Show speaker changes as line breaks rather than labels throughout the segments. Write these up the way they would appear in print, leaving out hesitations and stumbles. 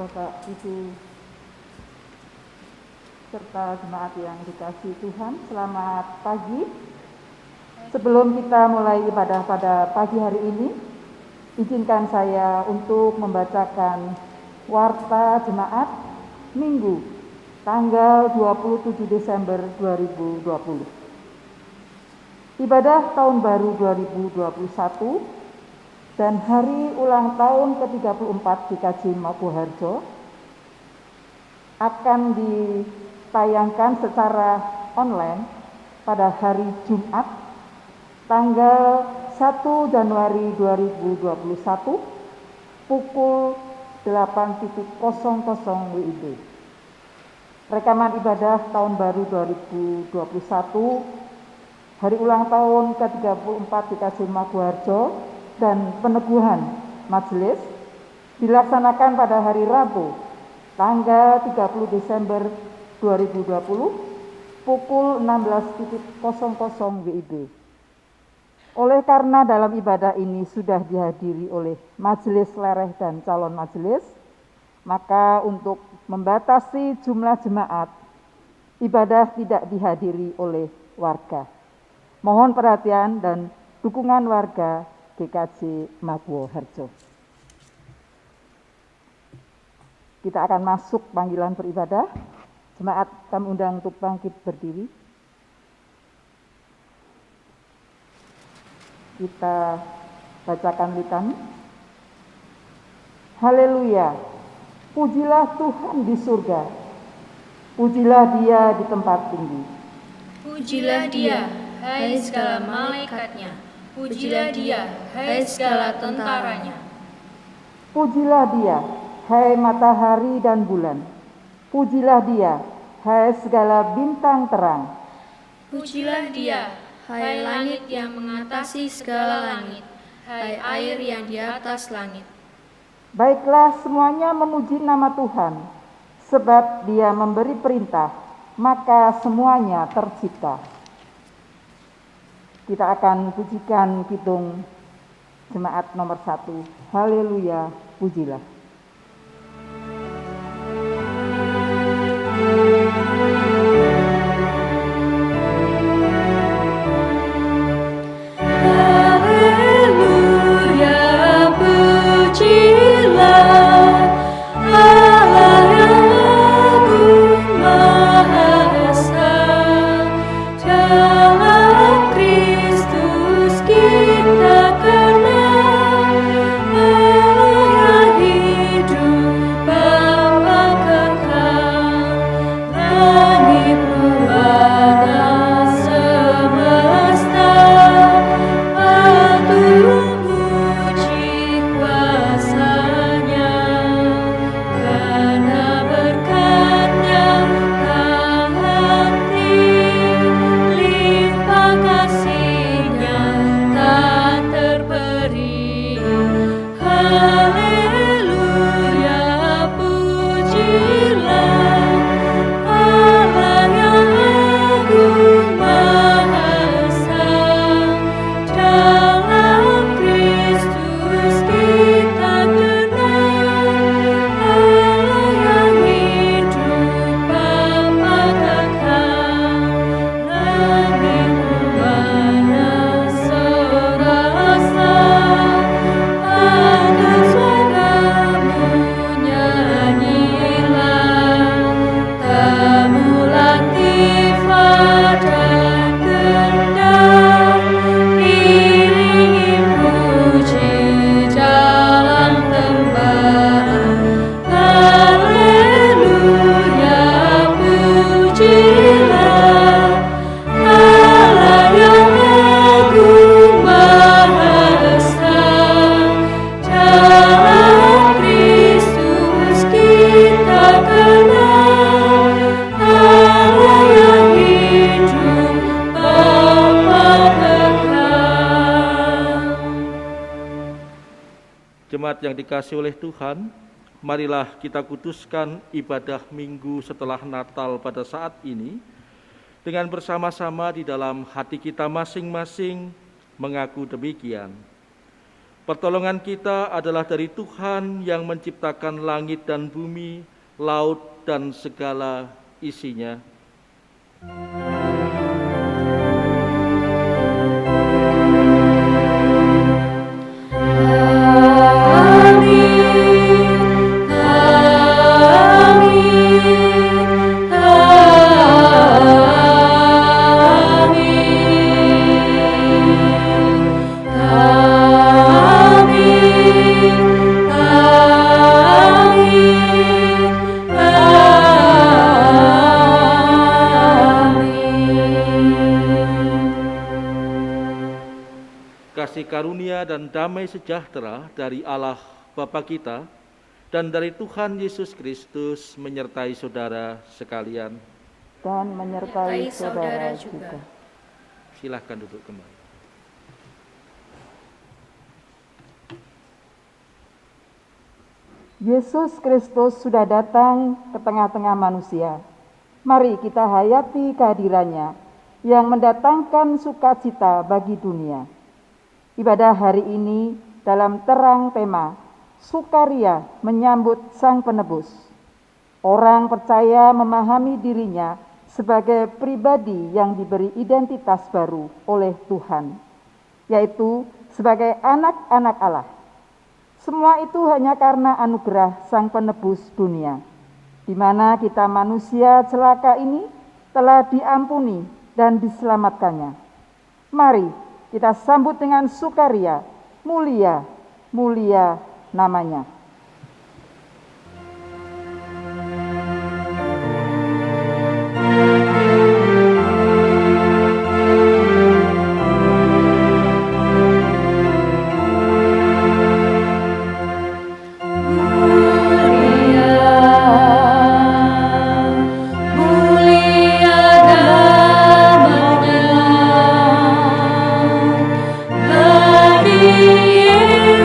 Bapak, Ibu, serta jemaat yang dikasihi Tuhan, selamat pagi. Sebelum kita mulai ibadah pada pagi hari ini, izinkan saya untuk membacakan warta jemaat Minggu, tanggal 27 Desember 2020. Ibadah tahun baru 2021 dan hari ulang tahun ke-34 GKJ Maguwoharjo akan ditayangkan secara online pada hari Jumat tanggal 1 Januari 2021 pukul 8.00 WIB. Rekaman ibadah tahun baru 2021 hari ulang tahun ke-34 GKJ Maguwoharjo dan peneguhan majelis dilaksanakan pada hari Rabu tanggal 30 Desember 2020 pukul 16.00 WIB. Oleh karena dalam ibadah ini sudah dihadiri oleh majelis lereh dan calon majelis, maka untuk membatasi jumlah jemaat, ibadah tidak dihadiri oleh warga. Mohon perhatian dan dukungan warga GKJ Maguwoharjo. Kita akan masuk panggilan beribadah. Jemaat kami undang untuk bangkit berdiri. Kita bacakan witan. Haleluya. Pujilah Tuhan di surga. Pujilah Dia di tempat tinggi.
Pujilah Dia, hai segala malaikatnya. Pujilah Dia, hai segala tentaranya.
Pujilah Dia, hai matahari dan bulan. Pujilah Dia, hai segala bintang terang.
Pujilah Dia, hai langit yang mengatasi segala langit, hai air yang di atas langit.
Baiklah semuanya memuji nama Tuhan, sebab Dia memberi perintah, maka semuanya tercipta. Kita akan pujikan kidung jemaat nomor 1. Haleluya, pujilah.
Jemaat yang dikasihi oleh Tuhan, marilah kita kuduskan ibadah Minggu setelah Natal pada saat ini dengan bersama-sama di dalam hati kita masing-masing mengaku demikian. Pertolongan kita adalah dari Tuhan yang menciptakan langit dan bumi, laut dan segala isinya. Kasih karunia dan damai sejahtera dari Allah Bapa kita dan dari Tuhan Yesus Kristus menyertai saudara sekalian.
Dan menyertai saudara juga.
Silahkan duduk kembali.
Yesus Kristus sudah datang ke tengah-tengah manusia. Mari kita hayati kehadirannya yang mendatangkan sukacita bagi dunia. Ibadah hari ini dalam terang tema Sukaria menyambut Sang Penebus. Orang percaya memahami dirinya sebagai pribadi yang diberi identitas baru oleh Tuhan, yaitu sebagai anak-anak Allah. Semua itu hanya karena anugerah Sang Penebus dunia, di mana kita manusia celaka ini telah diampuni dan diselamatkannya. Mari kita sambut dengan sukaria, mulia, mulia namanya.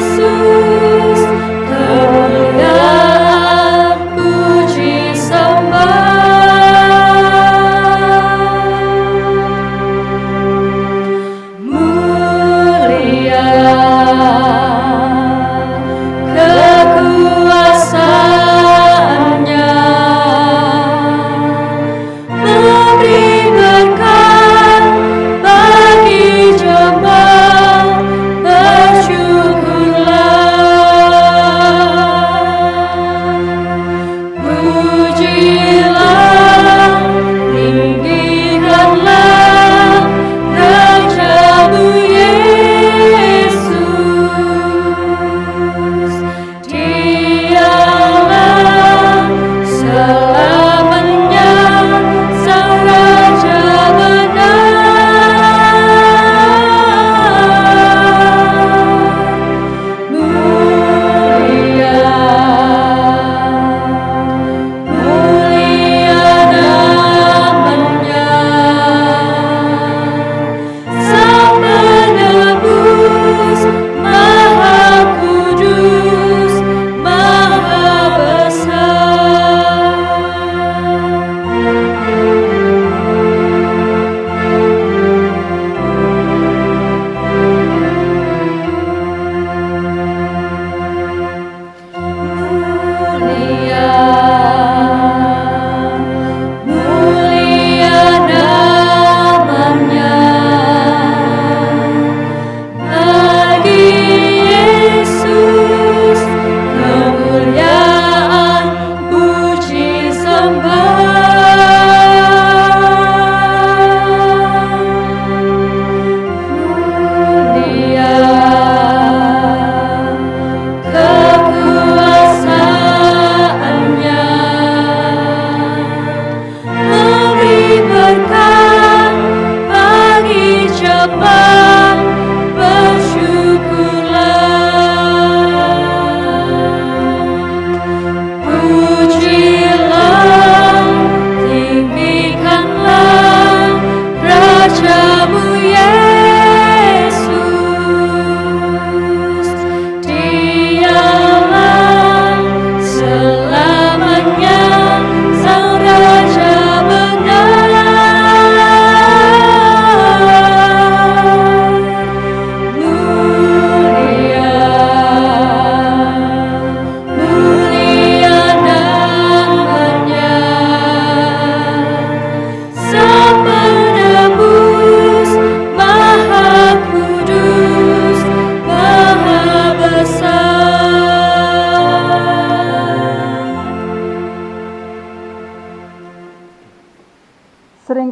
Yesus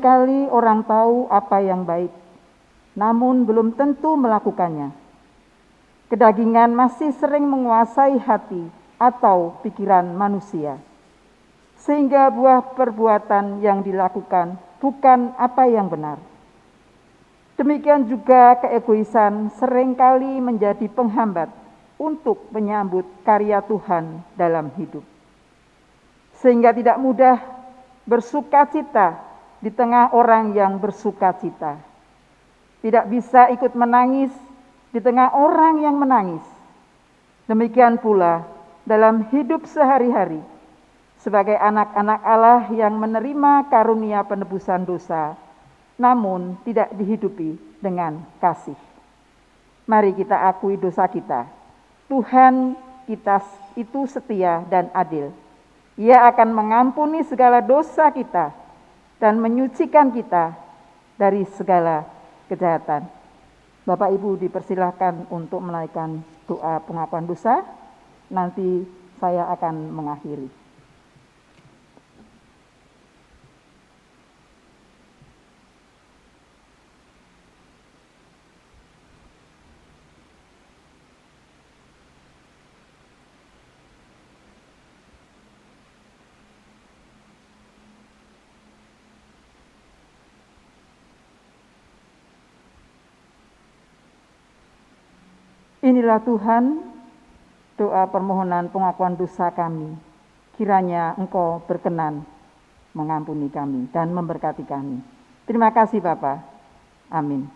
Seringkali orang tahu apa yang baik, namun belum tentu melakukannya. Kedagingan masih sering menguasai hati atau pikiran manusia, sehingga buah perbuatan yang dilakukan bukan apa yang benar. Demikian juga keegoisan seringkali menjadi penghambat untuk menyambut karya Tuhan dalam hidup. Sehingga tidak mudah bersukacita di tengah orang yang bersukacita. Tidak bisa ikut menangis di tengah orang yang menangis. Demikian pula dalam hidup sehari-hari sebagai anak-anak Allah yang menerima karunia penebusan dosa, namun tidak dihidupi dengan kasih. Mari kita akui dosa kita. Tuhan kita itu setia dan adil. Ia akan mengampuni segala dosa kita dan menyucikan kita dari segala kejahatan. Bapak Ibu dipersilahkan untuk menaikkan doa pengakuan dosa. Nanti saya akan mengakhiri. Inilah Tuhan, doa permohonan pengakuan dosa kami. Kiranya Engkau berkenan mengampuni kami dan memberkati kami. Terima kasih Bapa. Amin.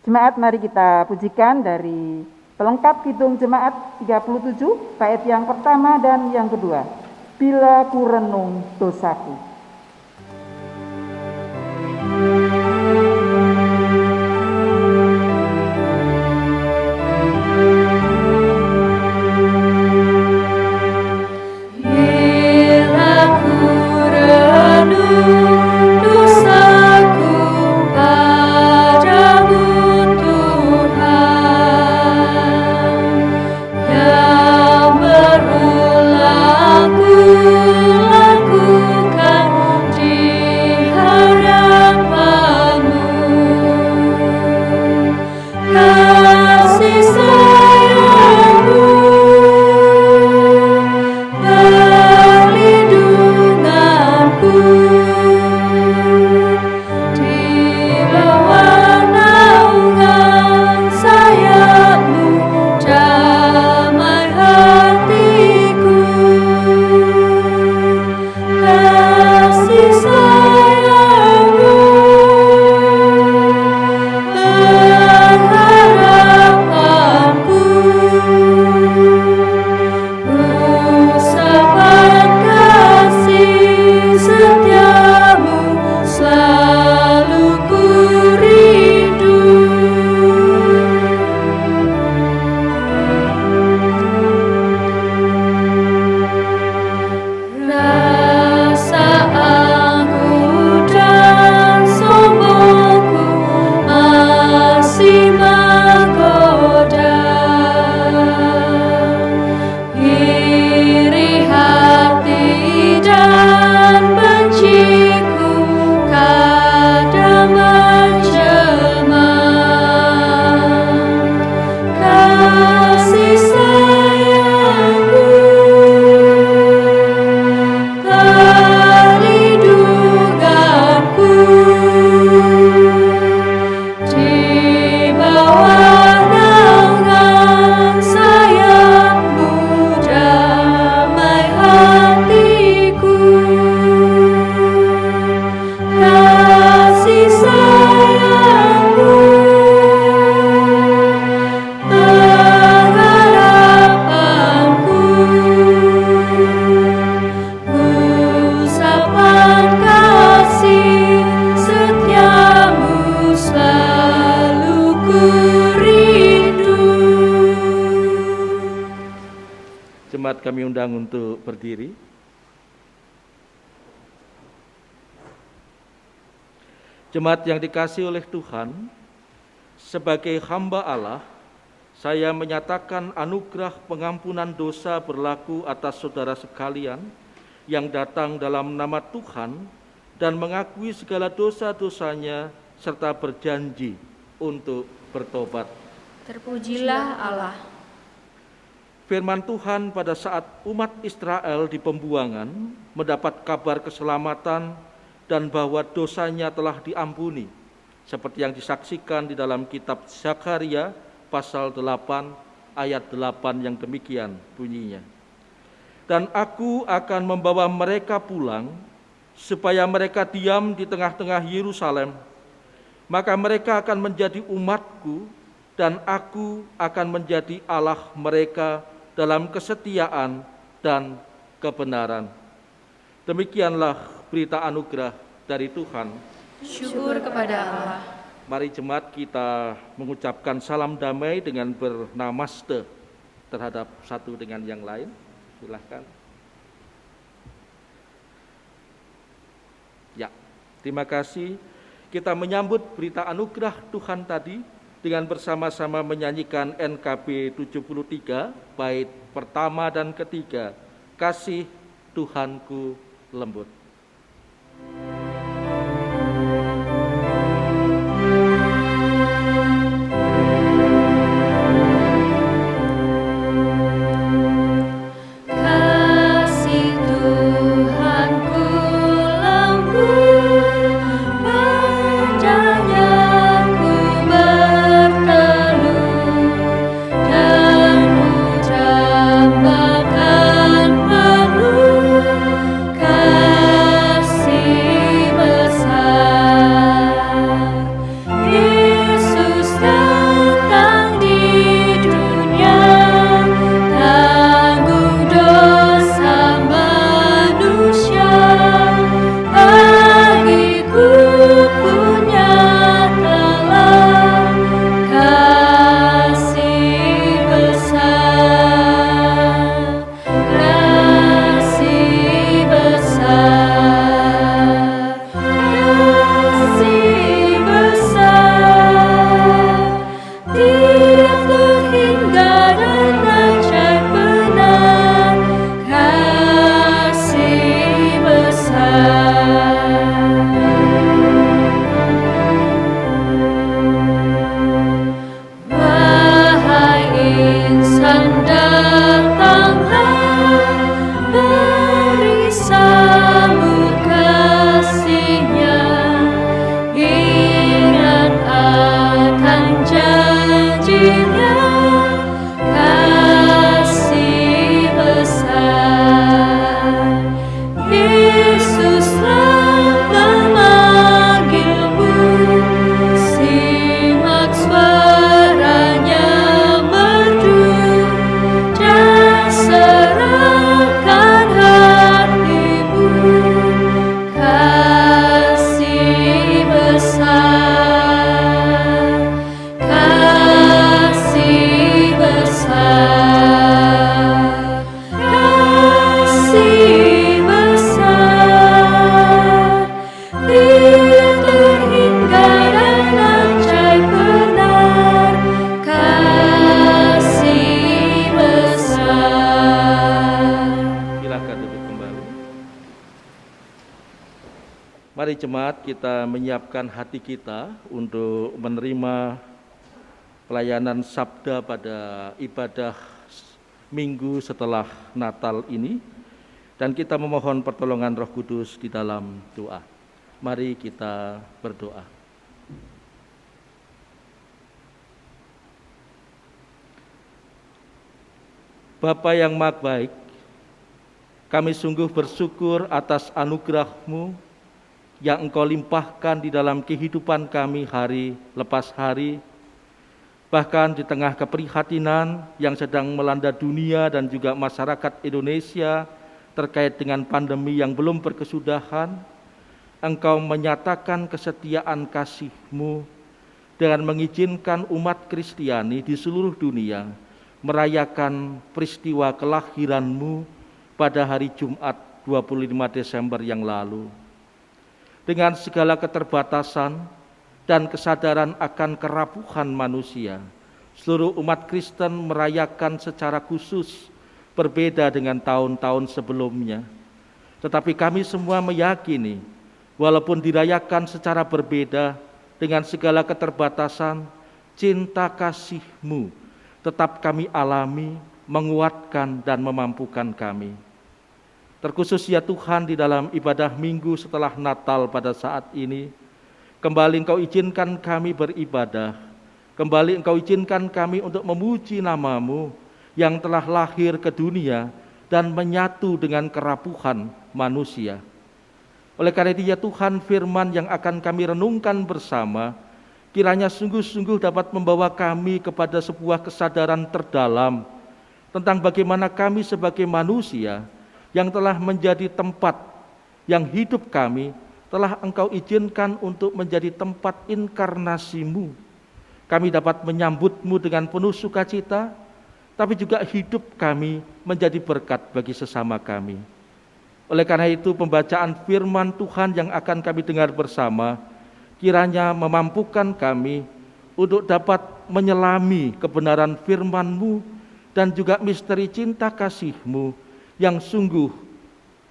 Jemaat, mari kita pujikan dari pelengkap Kidung Jemaat 37, bait yang pertama dan yang kedua. Bila ku renung dosaku.
Jemaat kami undang untuk berdiri. Jemaat yang dikasihi oleh Tuhan, sebagai hamba Allah, saya menyatakan anugerah pengampunan dosa berlaku atas saudara sekalian yang datang dalam nama Tuhan dan mengakui segala dosa-dosanya serta berjanji untuk bertobat.
Terpujilah Allah.
Firman Tuhan pada saat umat Israel di pembuangan mendapat kabar keselamatan dan bahwa dosanya telah diampuni, seperti yang disaksikan di dalam kitab Zakaria pasal 8 ayat 8 yang demikian bunyinya. Dan aku akan membawa mereka pulang supaya mereka diam di tengah-tengah Yerusalem. Maka mereka akan menjadi umatku dan aku akan menjadi Allah mereka dalam kesetiaan dan kebenaran. Demikianlah berita anugerah dari Tuhan.
Syukur kepada Allah.
Mari jemaat kita mengucapkan salam damai dengan bernamaste terhadap satu dengan yang lain. Silahkan. Ya, terima kasih. Kita menyambut berita anugerah Tuhan tadi dengan bersama-sama menyanyikan NKB 73, bait pertama dan ketiga, Kasih Tuhanku Lembut. Mari jemaat kita menyiapkan hati kita untuk menerima pelayanan sabda pada ibadah minggu setelah Natal ini, dan kita memohon pertolongan Roh Kudus di dalam doa. Mari kita berdoa. Bapa yang Maha Baik, kami sungguh bersyukur atas anugerah-Mu yang Engkau limpahkan di dalam kehidupan kami hari lepas hari, bahkan di tengah keprihatinan yang sedang melanda dunia dan juga masyarakat Indonesia terkait dengan pandemi yang belum berkesudahan. Engkau menyatakan kesetiaan kasih-Mu dengan mengizinkan umat Kristiani di seluruh dunia merayakan peristiwa kelahiran-Mu pada hari Jumat 25 Desember yang lalu. Dengan segala keterbatasan dan kesadaran akan kerapuhan manusia, seluruh umat Kristen merayakan secara khusus, berbeda dengan tahun-tahun sebelumnya. Tetapi kami semua meyakini walaupun dirayakan secara berbeda dengan segala keterbatasan, cinta kasih-Mu tetap kami alami, menguatkan dan memampukan kami. Terkhusus ya Tuhan, di dalam ibadah minggu setelah Natal pada saat ini, kembali Engkau izinkan kami beribadah, kembali Engkau izinkan kami untuk memuji nama-Mu yang telah lahir ke dunia dan menyatu dengan kerapuhan manusia. Oleh karena itu ya Tuhan, firman yang akan kami renungkan bersama, kiranya sungguh-sungguh dapat membawa kami kepada sebuah kesadaran terdalam tentang bagaimana kami sebagai manusia yang telah menjadi tempat yang hidup kami telah Engkau izinkan untuk menjadi tempat inkarnasi-Mu. Kami dapat menyambut-Mu dengan penuh sukacita, tapi juga hidup kami menjadi berkat bagi sesama kami. Oleh karena itu, pembacaan firman Tuhan yang akan kami dengar bersama kiranya memampukan kami untuk dapat menyelami kebenaran firman-Mu dan juga misteri cinta kasih-Mu yang sungguh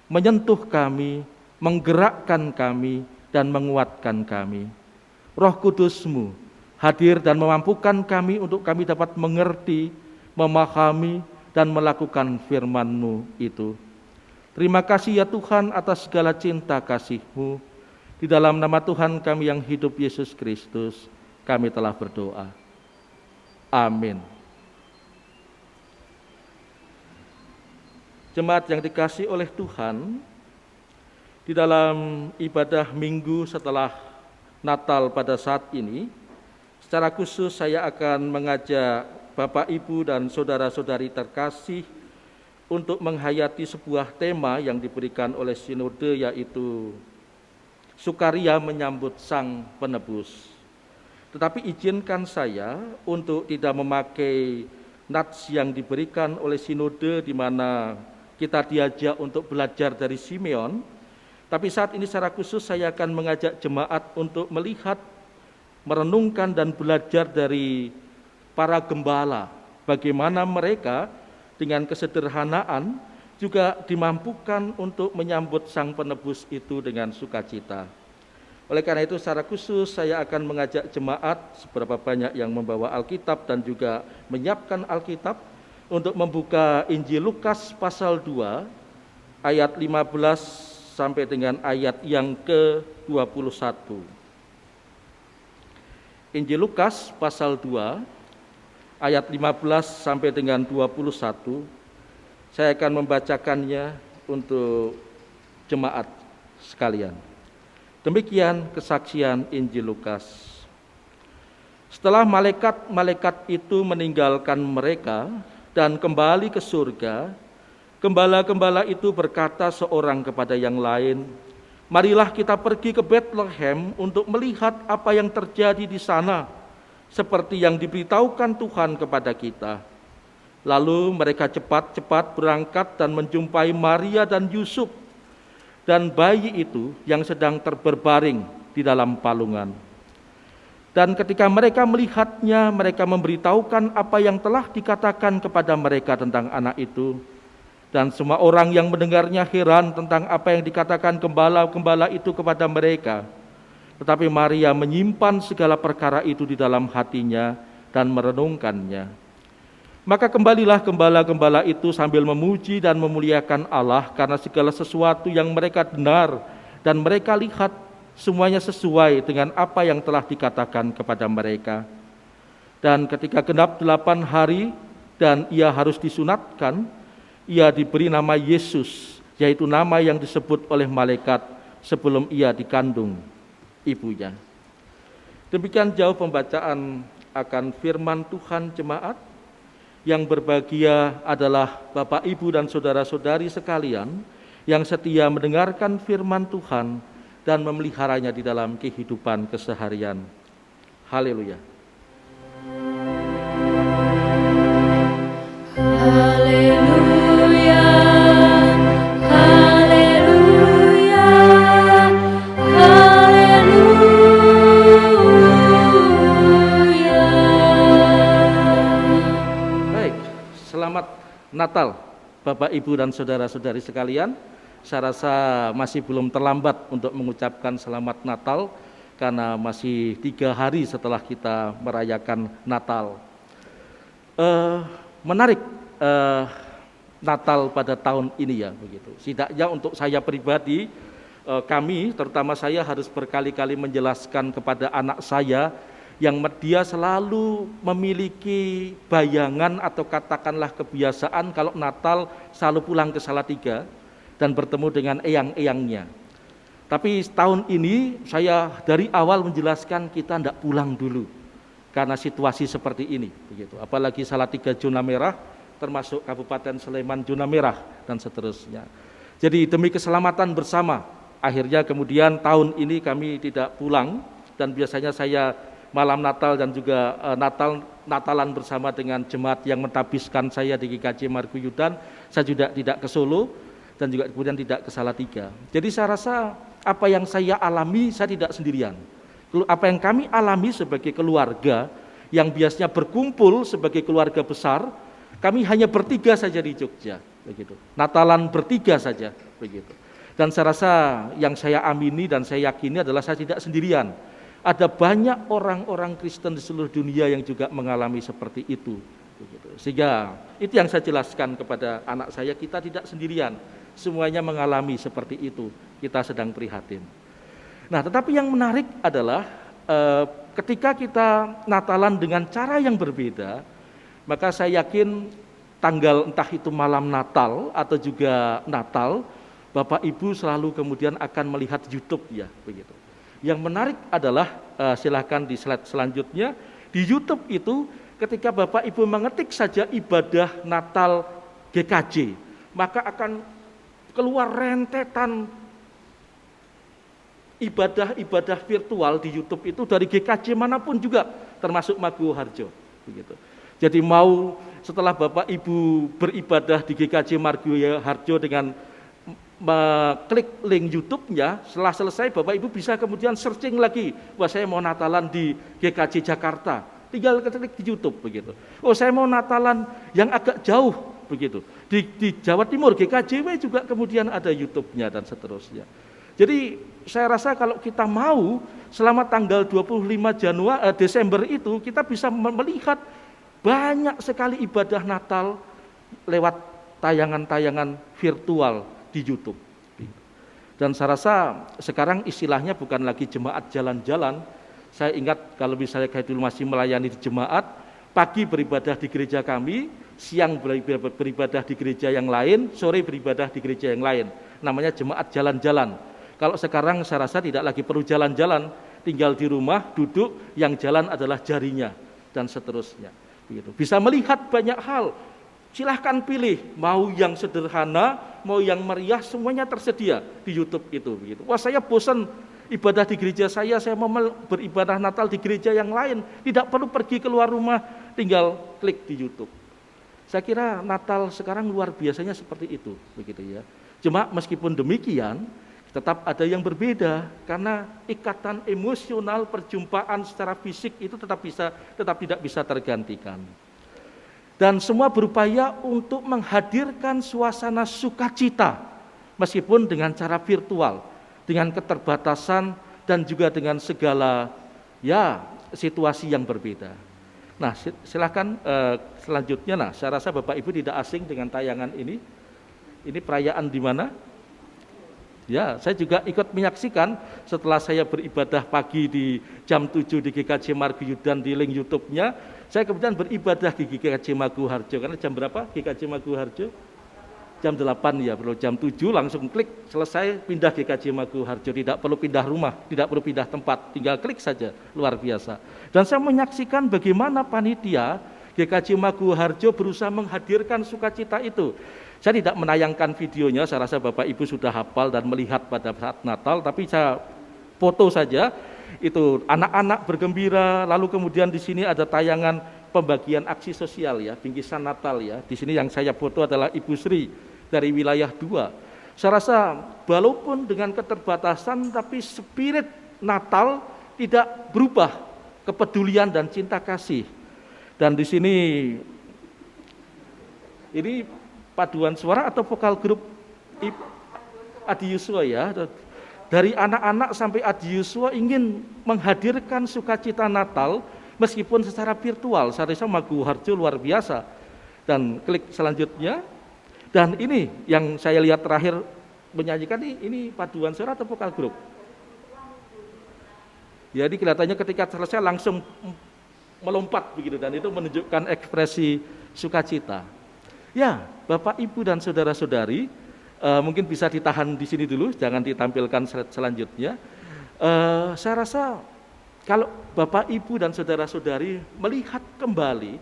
menyentuh kami, menggerakkan kami, dan menguatkan kami. Roh Kudus-Mu hadir dan memampukan kami untuk kami dapat mengerti, memahami, dan melakukan firman-Mu itu. Terima kasih ya Tuhan atas segala cinta kasih-Mu. Di dalam nama Tuhan kami yang hidup, Yesus Kristus, kami telah berdoa. Amin. Jemaat yang dikasihi oleh Tuhan, di dalam ibadah minggu setelah Natal pada saat ini, secara khusus saya akan mengajak Bapak, Ibu, dan saudara-saudari terkasih untuk menghayati sebuah tema yang diberikan oleh Sinode, yaitu Sukaria menyambut Sang Penebus. Tetapi izinkan saya untuk tidak memakai nats yang diberikan oleh Sinode di mana kita diajak untuk belajar dari Simeon. Tapi saat ini secara khusus saya akan mengajak jemaat untuk melihat, merenungkan dan belajar dari para gembala. Bagaimana mereka dengan kesederhanaan juga dimampukan untuk menyambut Sang Penebus itu dengan sukacita. Oleh karena itu secara khusus saya akan mengajak jemaat, seberapa banyak yang membawa Alkitab dan juga menyiapkan Alkitab, untuk membuka Injil Lukas pasal 2 ayat 15 sampai dengan ayat yang ke-21. Injil Lukas pasal 2 ayat 15 sampai dengan 21. Saya akan membacakannya untuk jemaat sekalian. Demikian kesaksian Injil Lukas. Setelah malaikat-malaikat itu meninggalkan mereka dan kembali ke surga, gembala-gembala itu berkata seorang kepada yang lain, "Marilah kita pergi ke Betlehem untuk melihat apa yang terjadi di sana, seperti yang diberitahukan Tuhan kepada kita." Lalu mereka cepat-cepat berangkat dan menjumpai Maria dan Yusuf dan bayi itu yang sedang terberbaring di dalam palungan. Dan ketika mereka melihatnya, mereka memberitahukan apa yang telah dikatakan kepada mereka tentang anak itu. Dan semua orang yang mendengarnya heran tentang apa yang dikatakan gembala-gembala itu kepada mereka. Tetapi Maria menyimpan segala perkara itu di dalam hatinya dan merenungkannya. Maka kembalilah gembala-gembala itu sambil memuji dan memuliakan Allah karena segala sesuatu yang mereka dengar dan mereka lihat semuanya sesuai dengan apa yang telah dikatakan kepada mereka. Dan ketika genap 8 hari dan ia harus disunatkan, ia diberi nama Yesus, yaitu nama yang disebut oleh malaikat sebelum ia dikandung ibunya. Demikian jauh pembacaan akan firman Tuhan. Jemaat yang berbahagia adalah Bapak, Ibu, dan saudara-saudari sekalian yang setia mendengarkan firman Tuhan dan memeliharanya di dalam kehidupan keseharian. Haleluya.
Haleluya, haleluya, haleluya.
Baik, selamat Natal Bapak, Ibu, dan saudara-saudari sekalian. saya rasa masih belum terlambat untuk mengucapkan selamat Natal, karena masih 3 hari setelah kita merayakan Natal. Menarik Natal pada tahun ini ya, begitu. Setidaknya untuk saya pribadi, kami, terutama saya, harus berkali-kali menjelaskan kepada anak saya yang dia selalu memiliki bayangan atau katakanlah kebiasaan kalau Natal selalu pulang ke Salatiga dan bertemu dengan eyang-eyangnya. Tapi tahun ini saya dari awal menjelaskan kita tidak pulang dulu karena situasi seperti ini, begitu. Apalagi Salatiga zona merah, termasuk Kabupaten Sleman zona merah dan seterusnya. Jadi demi keselamatan bersama, akhirnya kemudian tahun ini kami tidak pulang, dan biasanya saya malam Natal dan juga Natalan bersama dengan jemaat yang mentabiskan saya di GKJ Marguyudan, saya juga tidak ke Solo dan juga kemudian tidak ke Salatiga. Jadi saya rasa apa yang saya alami saya tidak sendirian. Apa yang kami alami sebagai keluarga yang biasanya berkumpul sebagai keluarga besar, kami hanya bertiga saja di Jogja, begitu. Natalan bertiga saja, begitu. Dan saya rasa yang saya amini dan saya yakini adalah saya tidak sendirian. Ada banyak orang-orang Kristen di seluruh dunia yang juga mengalami seperti itu, begitu. Sehingga itu yang saya jelaskan kepada anak saya, kita tidak sendirian. Semuanya mengalami seperti itu. Kita sedang prihatin. Nah, tetapi yang menarik adalah ketika kita Natalan dengan cara yang berbeda, maka saya yakin tanggal entah itu malam Natal atau juga Natal, Bapak Ibu selalu kemudian akan melihat YouTube ya, begitu. Yang menarik adalah silakan di slide selanjutnya, di YouTube itu ketika Bapak Ibu mengetik saja ibadah Natal GKJ, maka akan keluar rentetan ibadah-ibadah virtual di YouTube itu dari GKJ manapun juga, termasuk Maguwo Harjo, begitu. Jadi mau setelah Bapak Ibu beribadah di GKJ Marguwo Harjo dengan klik link YouTube-nya, setelah selesai Bapak Ibu bisa kemudian searching lagi, wah saya mau Natalan di GKJ Jakarta, tinggal klik di YouTube, begitu. Oh saya mau Natalan yang agak jauh, begitu. Di Jawa Timur GKJW juga kemudian ada YouTube-nya dan seterusnya. Jadi saya rasa kalau kita mau selama tanggal 25 Desember itu kita bisa melihat banyak sekali ibadah Natal lewat tayangan-tayangan virtual di YouTube. Dan saya rasa sekarang istilahnya bukan lagi jemaat jalan-jalan. Saya ingat kalau misalnya saya dulu masih melayani di jemaat, pagi beribadah di gereja kami, siang beribadah di gereja yang lain, sore beribadah di gereja yang lain. Namanya jemaat jalan-jalan. Kalau sekarang saya rasa tidak lagi perlu jalan-jalan, tinggal di rumah, duduk, yang jalan adalah jarinya, dan seterusnya. Begitu. Bisa melihat banyak hal, silahkan pilih, mau yang sederhana, mau yang meriah, semuanya tersedia di YouTube itu. Begitu. Wah saya bosan ibadah di gereja saya mau beribadah Natal di gereja yang lain, tidak perlu pergi keluar rumah, tinggal klik di YouTube. Saya kira Natal sekarang luar biasanya seperti itu, begitu ya. Cuma meskipun demikian, tetap ada yang berbeda karena ikatan emosional perjumpaan secara fisik itu tetap tidak bisa tergantikan. Dan semua berupaya untuk menghadirkan suasana sukacita meskipun dengan cara virtual, dengan keterbatasan dan juga dengan segala situasi yang berbeda. Nah, silakan selanjutnya. Saya rasa Bapak Ibu tidak asing dengan tayangan ini. Ini perayaan di mana? Ya, saya juga ikut menyaksikan setelah saya beribadah pagi di jam 7 di GKJ Marguyudan di link YouTube-nya, saya kemudian beribadah di GKJ Maguwo Harjo. Karena jam berapa GKJ Maguwo Harjo? Jam 8 ya, perlu jam 7 langsung klik, selesai pindah GKJ Maguwo Harjo, tidak perlu pindah rumah, tidak perlu pindah tempat, tinggal klik saja, luar biasa. Dan saya menyaksikan bagaimana panitia GKJ Maguwo Harjo berusaha menghadirkan sukacita itu. Saya tidak menayangkan videonya, saya rasa Bapak Ibu sudah hafal dan melihat pada saat Natal, tapi saya foto saja, itu anak-anak bergembira, lalu kemudian di sini ada tayangan pembagian aksi sosial ya, bingkisan Natal ya. Di sini yang saya foto adalah Ibu Sri dari wilayah 2. Saya rasa walaupun dengan keterbatasan, tapi spirit Natal tidak berubah, kepedulian dan cinta kasih. Dan di sini ini paduan suara atau vokal grup Adi Yuswa ya. Dari anak-anak sampai Adi Yuswa ingin menghadirkan sukacita Natal meskipun secara virtual. Saya rasa Magu Harjo luar biasa. Dan klik selanjutnya. Dan ini yang saya lihat terakhir menyanyikan ini paduan suara atau vokal grup. Jadi kelihatannya ketika selesai langsung melompat begitu, dan itu menunjukkan ekspresi sukacita. Ya, Bapak, Ibu, dan saudara-saudari, mungkin bisa ditahan di sini dulu, jangan ditampilkan slide selanjutnya. Saya rasa kalau Bapak, Ibu, dan saudara-saudari melihat kembali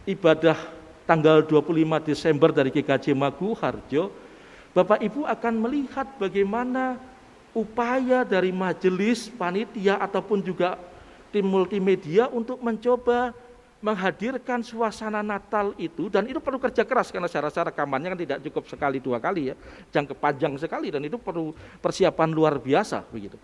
ibadah tanggal 25 Desember dari GKJ Magu Harjo, Bapak Ibu akan melihat bagaimana upaya dari majelis, panitia, ataupun juga tim multimedia untuk mencoba menghadirkan suasana Natal itu, dan itu perlu kerja keras karena saya rasa rekamannya kan tidak cukup sekali dua kali ya, jangka panjang sekali, dan itu perlu persiapan luar biasa begitu.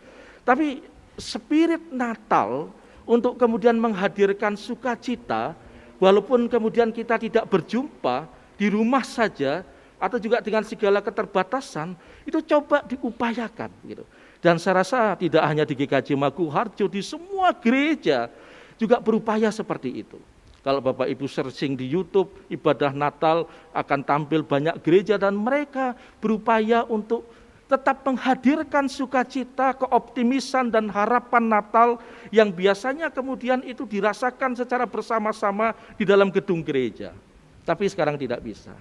Tapi spirit Natal untuk kemudian menghadirkan sukacita, walaupun kemudian kita tidak berjumpa di rumah saja atau juga dengan segala keterbatasan, itu coba diupayakan gitu. Dan saya rasa tidak hanya di GKJ Magu Harjo, di semua gereja juga berupaya seperti itu. Kalau Bapak Ibu searching di YouTube, ibadah Natal akan tampil banyak gereja, dan mereka berupaya untuk tetap menghadirkan sukacita, keoptimisan, dan harapan Natal yang biasanya kemudian itu dirasakan secara bersama-sama di dalam gedung gereja. Tapi sekarang tidak bisa.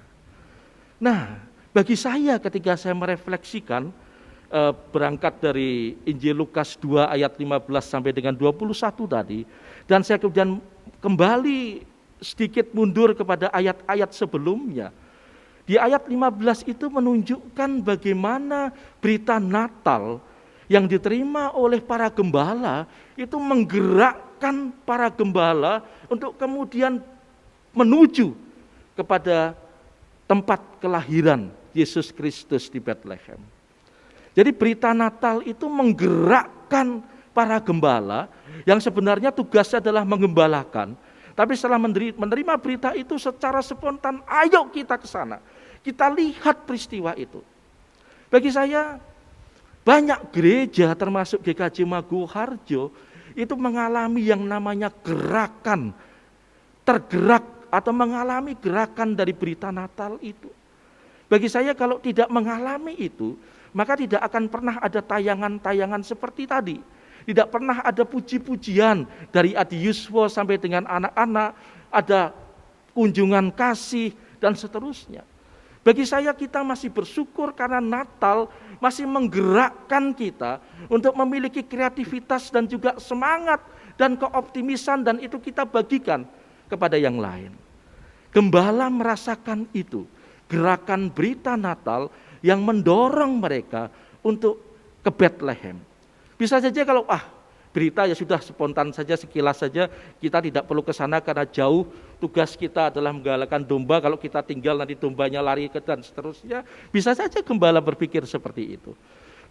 Nah, bagi saya ketika saya merefleksikan berangkat dari Injil Lukas 2 ayat 15 sampai dengan 21 tadi, dan saya kemudian kembali sedikit mundur kepada ayat-ayat sebelumnya. Di ayat 15 itu menunjukkan bagaimana berita Natal yang diterima oleh para gembala itu menggerakkan para gembala untuk kemudian menuju kepada tempat kelahiran Yesus Kristus di Bethlehem. Jadi berita Natal itu menggerakkan para gembala yang sebenarnya tugasnya adalah menggembalakan. Tapi setelah menerima berita itu secara spontan, ayo kita ke sana. Kita lihat peristiwa itu. Bagi saya, banyak gereja termasuk GKJ Magu Harjo itu mengalami yang namanya gerakan, tergerak atau mengalami gerakan dari berita Natal itu. Bagi saya kalau tidak mengalami itu, maka tidak akan pernah ada tayangan-tayangan seperti tadi. Tidak pernah ada puji-pujian dari Adi Yuswo sampai dengan anak-anak, ada kunjungan kasih dan seterusnya. Bagi saya kita masih bersyukur karena Natal masih menggerakkan kita untuk memiliki kreativitas dan juga semangat dan keoptimisan, dan itu kita bagikan kepada yang lain. Gembala merasakan itu, gerakan berita Natal yang mendorong mereka untuk ke Bethlehem. Bisa saja kalau berita ya sudah spontan saja, sekilas saja, kita tidak perlu ke sana karena jauh, tugas kita adalah menggalakan domba, kalau kita tinggal nanti dombanya lari ke dan seterusnya. Bisa saja gembala berpikir seperti itu.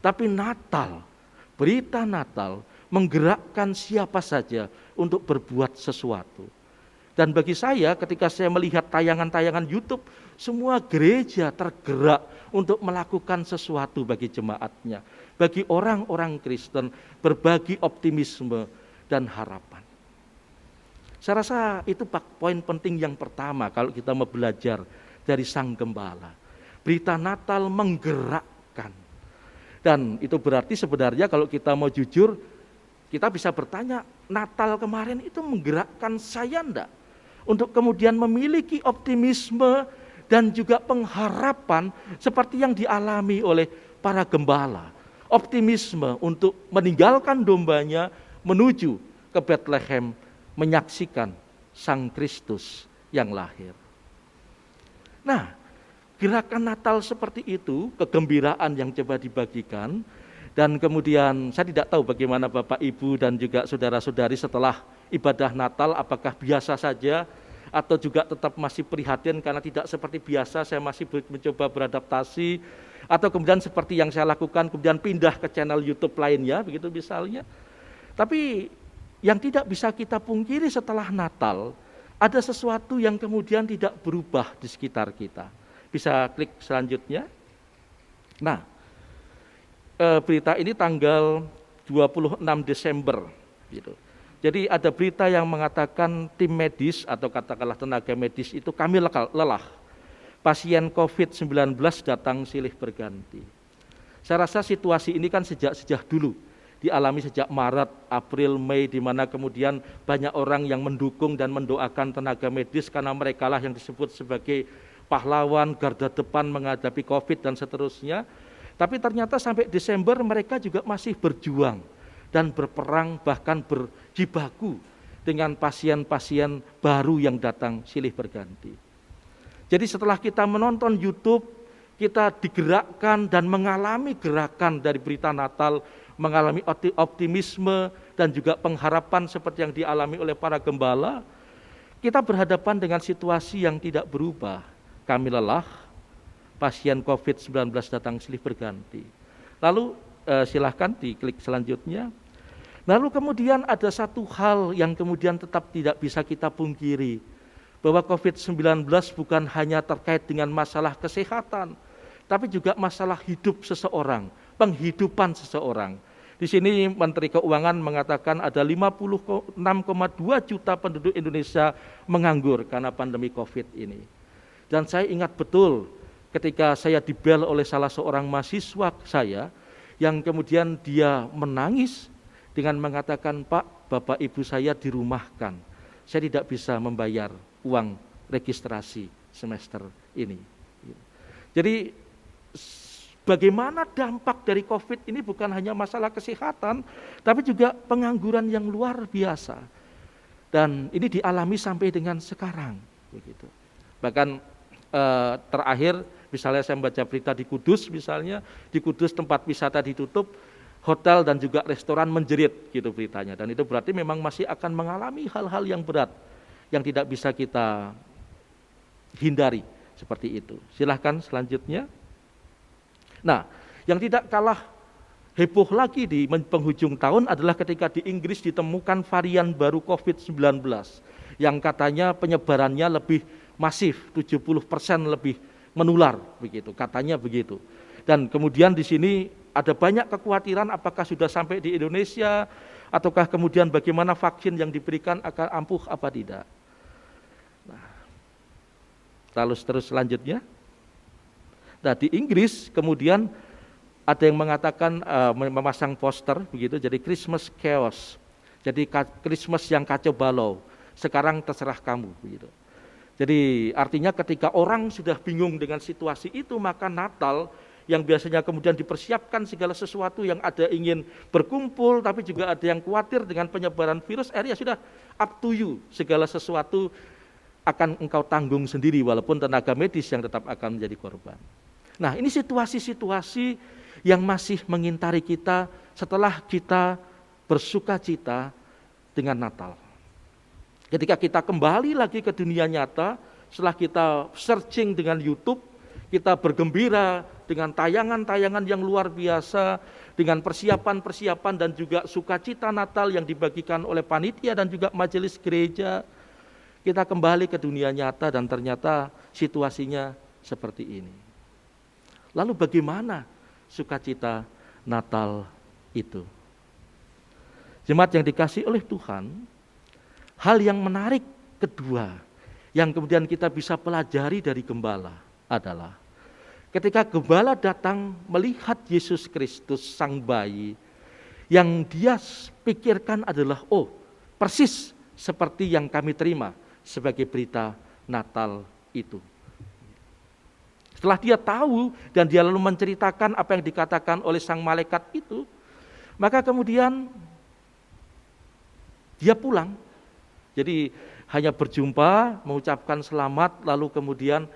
Tapi Natal, berita Natal menggerakkan siapa saja untuk berbuat sesuatu. Dan bagi saya ketika saya melihat tayangan-tayangan YouTube, semua gereja tergerak untuk melakukan sesuatu bagi jemaatnya, bagi orang-orang Kristen, berbagi optimisme dan harapan. Saya rasa itu poin penting yang pertama kalau kita mau belajar dari Sang Gembala. Berita Natal menggerakkan. Dan itu berarti sebenarnya kalau kita mau jujur, kita bisa bertanya, Natal kemarin itu menggerakkan saya enggak? Untuk kemudian memiliki optimisme dan juga pengharapan seperti yang dialami oleh para gembala. Optimisme untuk meninggalkan dombanya menuju ke Bethlehem, menyaksikan Sang Kristus yang lahir. Nah, gerakan Natal seperti itu, kegembiraan yang coba dibagikan, dan kemudian saya tidak tahu bagaimana Bapak, Ibu, dan juga saudara-saudari setelah ibadah Natal, apakah biasa saja atau juga tetap masih prihatin karena tidak seperti biasa, saya masih mencoba beradaptasi, atau kemudian seperti yang saya lakukan, kemudian pindah ke channel YouTube lainnya, begitu misalnya. Tapi yang tidak bisa kita pungkiri setelah Natal, ada sesuatu yang kemudian tidak berubah di sekitar kita. Bisa klik selanjutnya. Nah, berita ini tanggal 26 Desember gitu. Jadi ada berita yang mengatakan tim medis atau katakanlah tenaga medis itu kami lelah. Pasien COVID-19 datang silih berganti. Saya rasa situasi ini kan sejak dulu dialami sejak Maret, April, Mei, di mana kemudian banyak orang yang mendukung dan mendoakan tenaga medis karena merekalah yang disebut sebagai pahlawan garda depan menghadapi COVID dan seterusnya. Tapi ternyata sampai Desember mereka juga masih berjuang dan berperang, bahkan berjibaku dengan pasien-pasien baru yang datang silih berganti. Jadi setelah kita menonton YouTube, kita digerakkan dan mengalami gerakan dari berita Natal, mengalami optimisme dan juga pengharapan seperti yang dialami oleh para gembala. Kita berhadapan dengan situasi yang tidak berubah. Kami lelah, pasien COVID-19 datang silih berganti. Lalu silahkan diklik selanjutnya. Lalu kemudian ada satu hal yang kemudian tetap tidak bisa kita pungkiri, bahwa COVID-19 bukan hanya terkait dengan masalah kesehatan, tapi juga masalah hidup seseorang, penghidupan seseorang. Di sini Menteri Keuangan mengatakan ada 56,2 juta penduduk Indonesia menganggur karena pandemi COVID ini. Dan saya ingat betul ketika saya dibel oleh salah seorang mahasiswa saya, yang kemudian dia menangis dengan mengatakan, "Pak, Bapak Ibu saya dirumahkan. Saya tidak bisa membayar uang registrasi semester ini." Jadi bagaimana dampak dari COVID ini bukan hanya masalah kesehatan, tapi juga pengangguran yang luar biasa. Dan ini dialami sampai dengan sekarang. Begitu. Bahkan terakhir, misalnya saya membaca berita di Kudus, misalnya di Kudus tempat wisata ditutup, hotel dan juga restoran menjerit gitu beritanya. Dan itu berarti memang masih akan mengalami hal-hal yang berat yang tidak bisa kita hindari seperti itu. Silahkan selanjutnya. Nah, yang tidak kalah heboh lagi di penghujung tahun adalah ketika di Inggris ditemukan varian baru COVID-19 yang katanya penyebarannya lebih masif, 70% lebih menular begitu, katanya begitu. Dan kemudian di sini ada banyak kekhawatiran apakah sudah sampai di Indonesia, ataukah kemudian bagaimana vaksin yang diberikan akan ampuh apa tidak. Nah, lalu terus selanjutnya. Nah, di Inggris kemudian ada yang mengatakan memasang poster begitu, jadi Christmas chaos, jadi Christmas yang kacau balau, sekarang terserah kamu begitu. Jadi artinya ketika orang sudah bingung dengan situasi itu, maka Natal yang biasanya kemudian dipersiapkan segala sesuatu, yang ada ingin berkumpul tapi juga ada yang khawatir dengan penyebaran virus, akhirnya sudah up to you, segala sesuatu akan engkau tanggung sendiri walaupun tenaga medis yang tetap akan menjadi korban. Nah, ini situasi-situasi yang masih mengintari kita setelah kita bersukacita dengan Natal. Ketika kita kembali lagi ke dunia nyata, setelah kita searching dengan YouTube, kita bergembira dengan tayangan-tayangan yang luar biasa, dengan persiapan-persiapan dan juga sukacita Natal yang dibagikan oleh panitia dan juga majelis gereja. Kita kembali ke dunia nyata dan ternyata situasinya seperti ini. Lalu bagaimana sukacita Natal itu? Jemaat yang dikasihi oleh Tuhan, hal yang menarik kedua yang kemudian kita bisa pelajari dari gembala adalah ketika gembala datang melihat Yesus Kristus sang bayi, yang dia pikirkan adalah, oh, persis seperti yang kami terima sebagai berita Natal itu. Setelah dia tahu dan dia lalu menceritakan apa yang dikatakan oleh sang malaikat itu, maka kemudian dia pulang. Jadi hanya berjumpa, mengucapkan selamat, lalu kemudian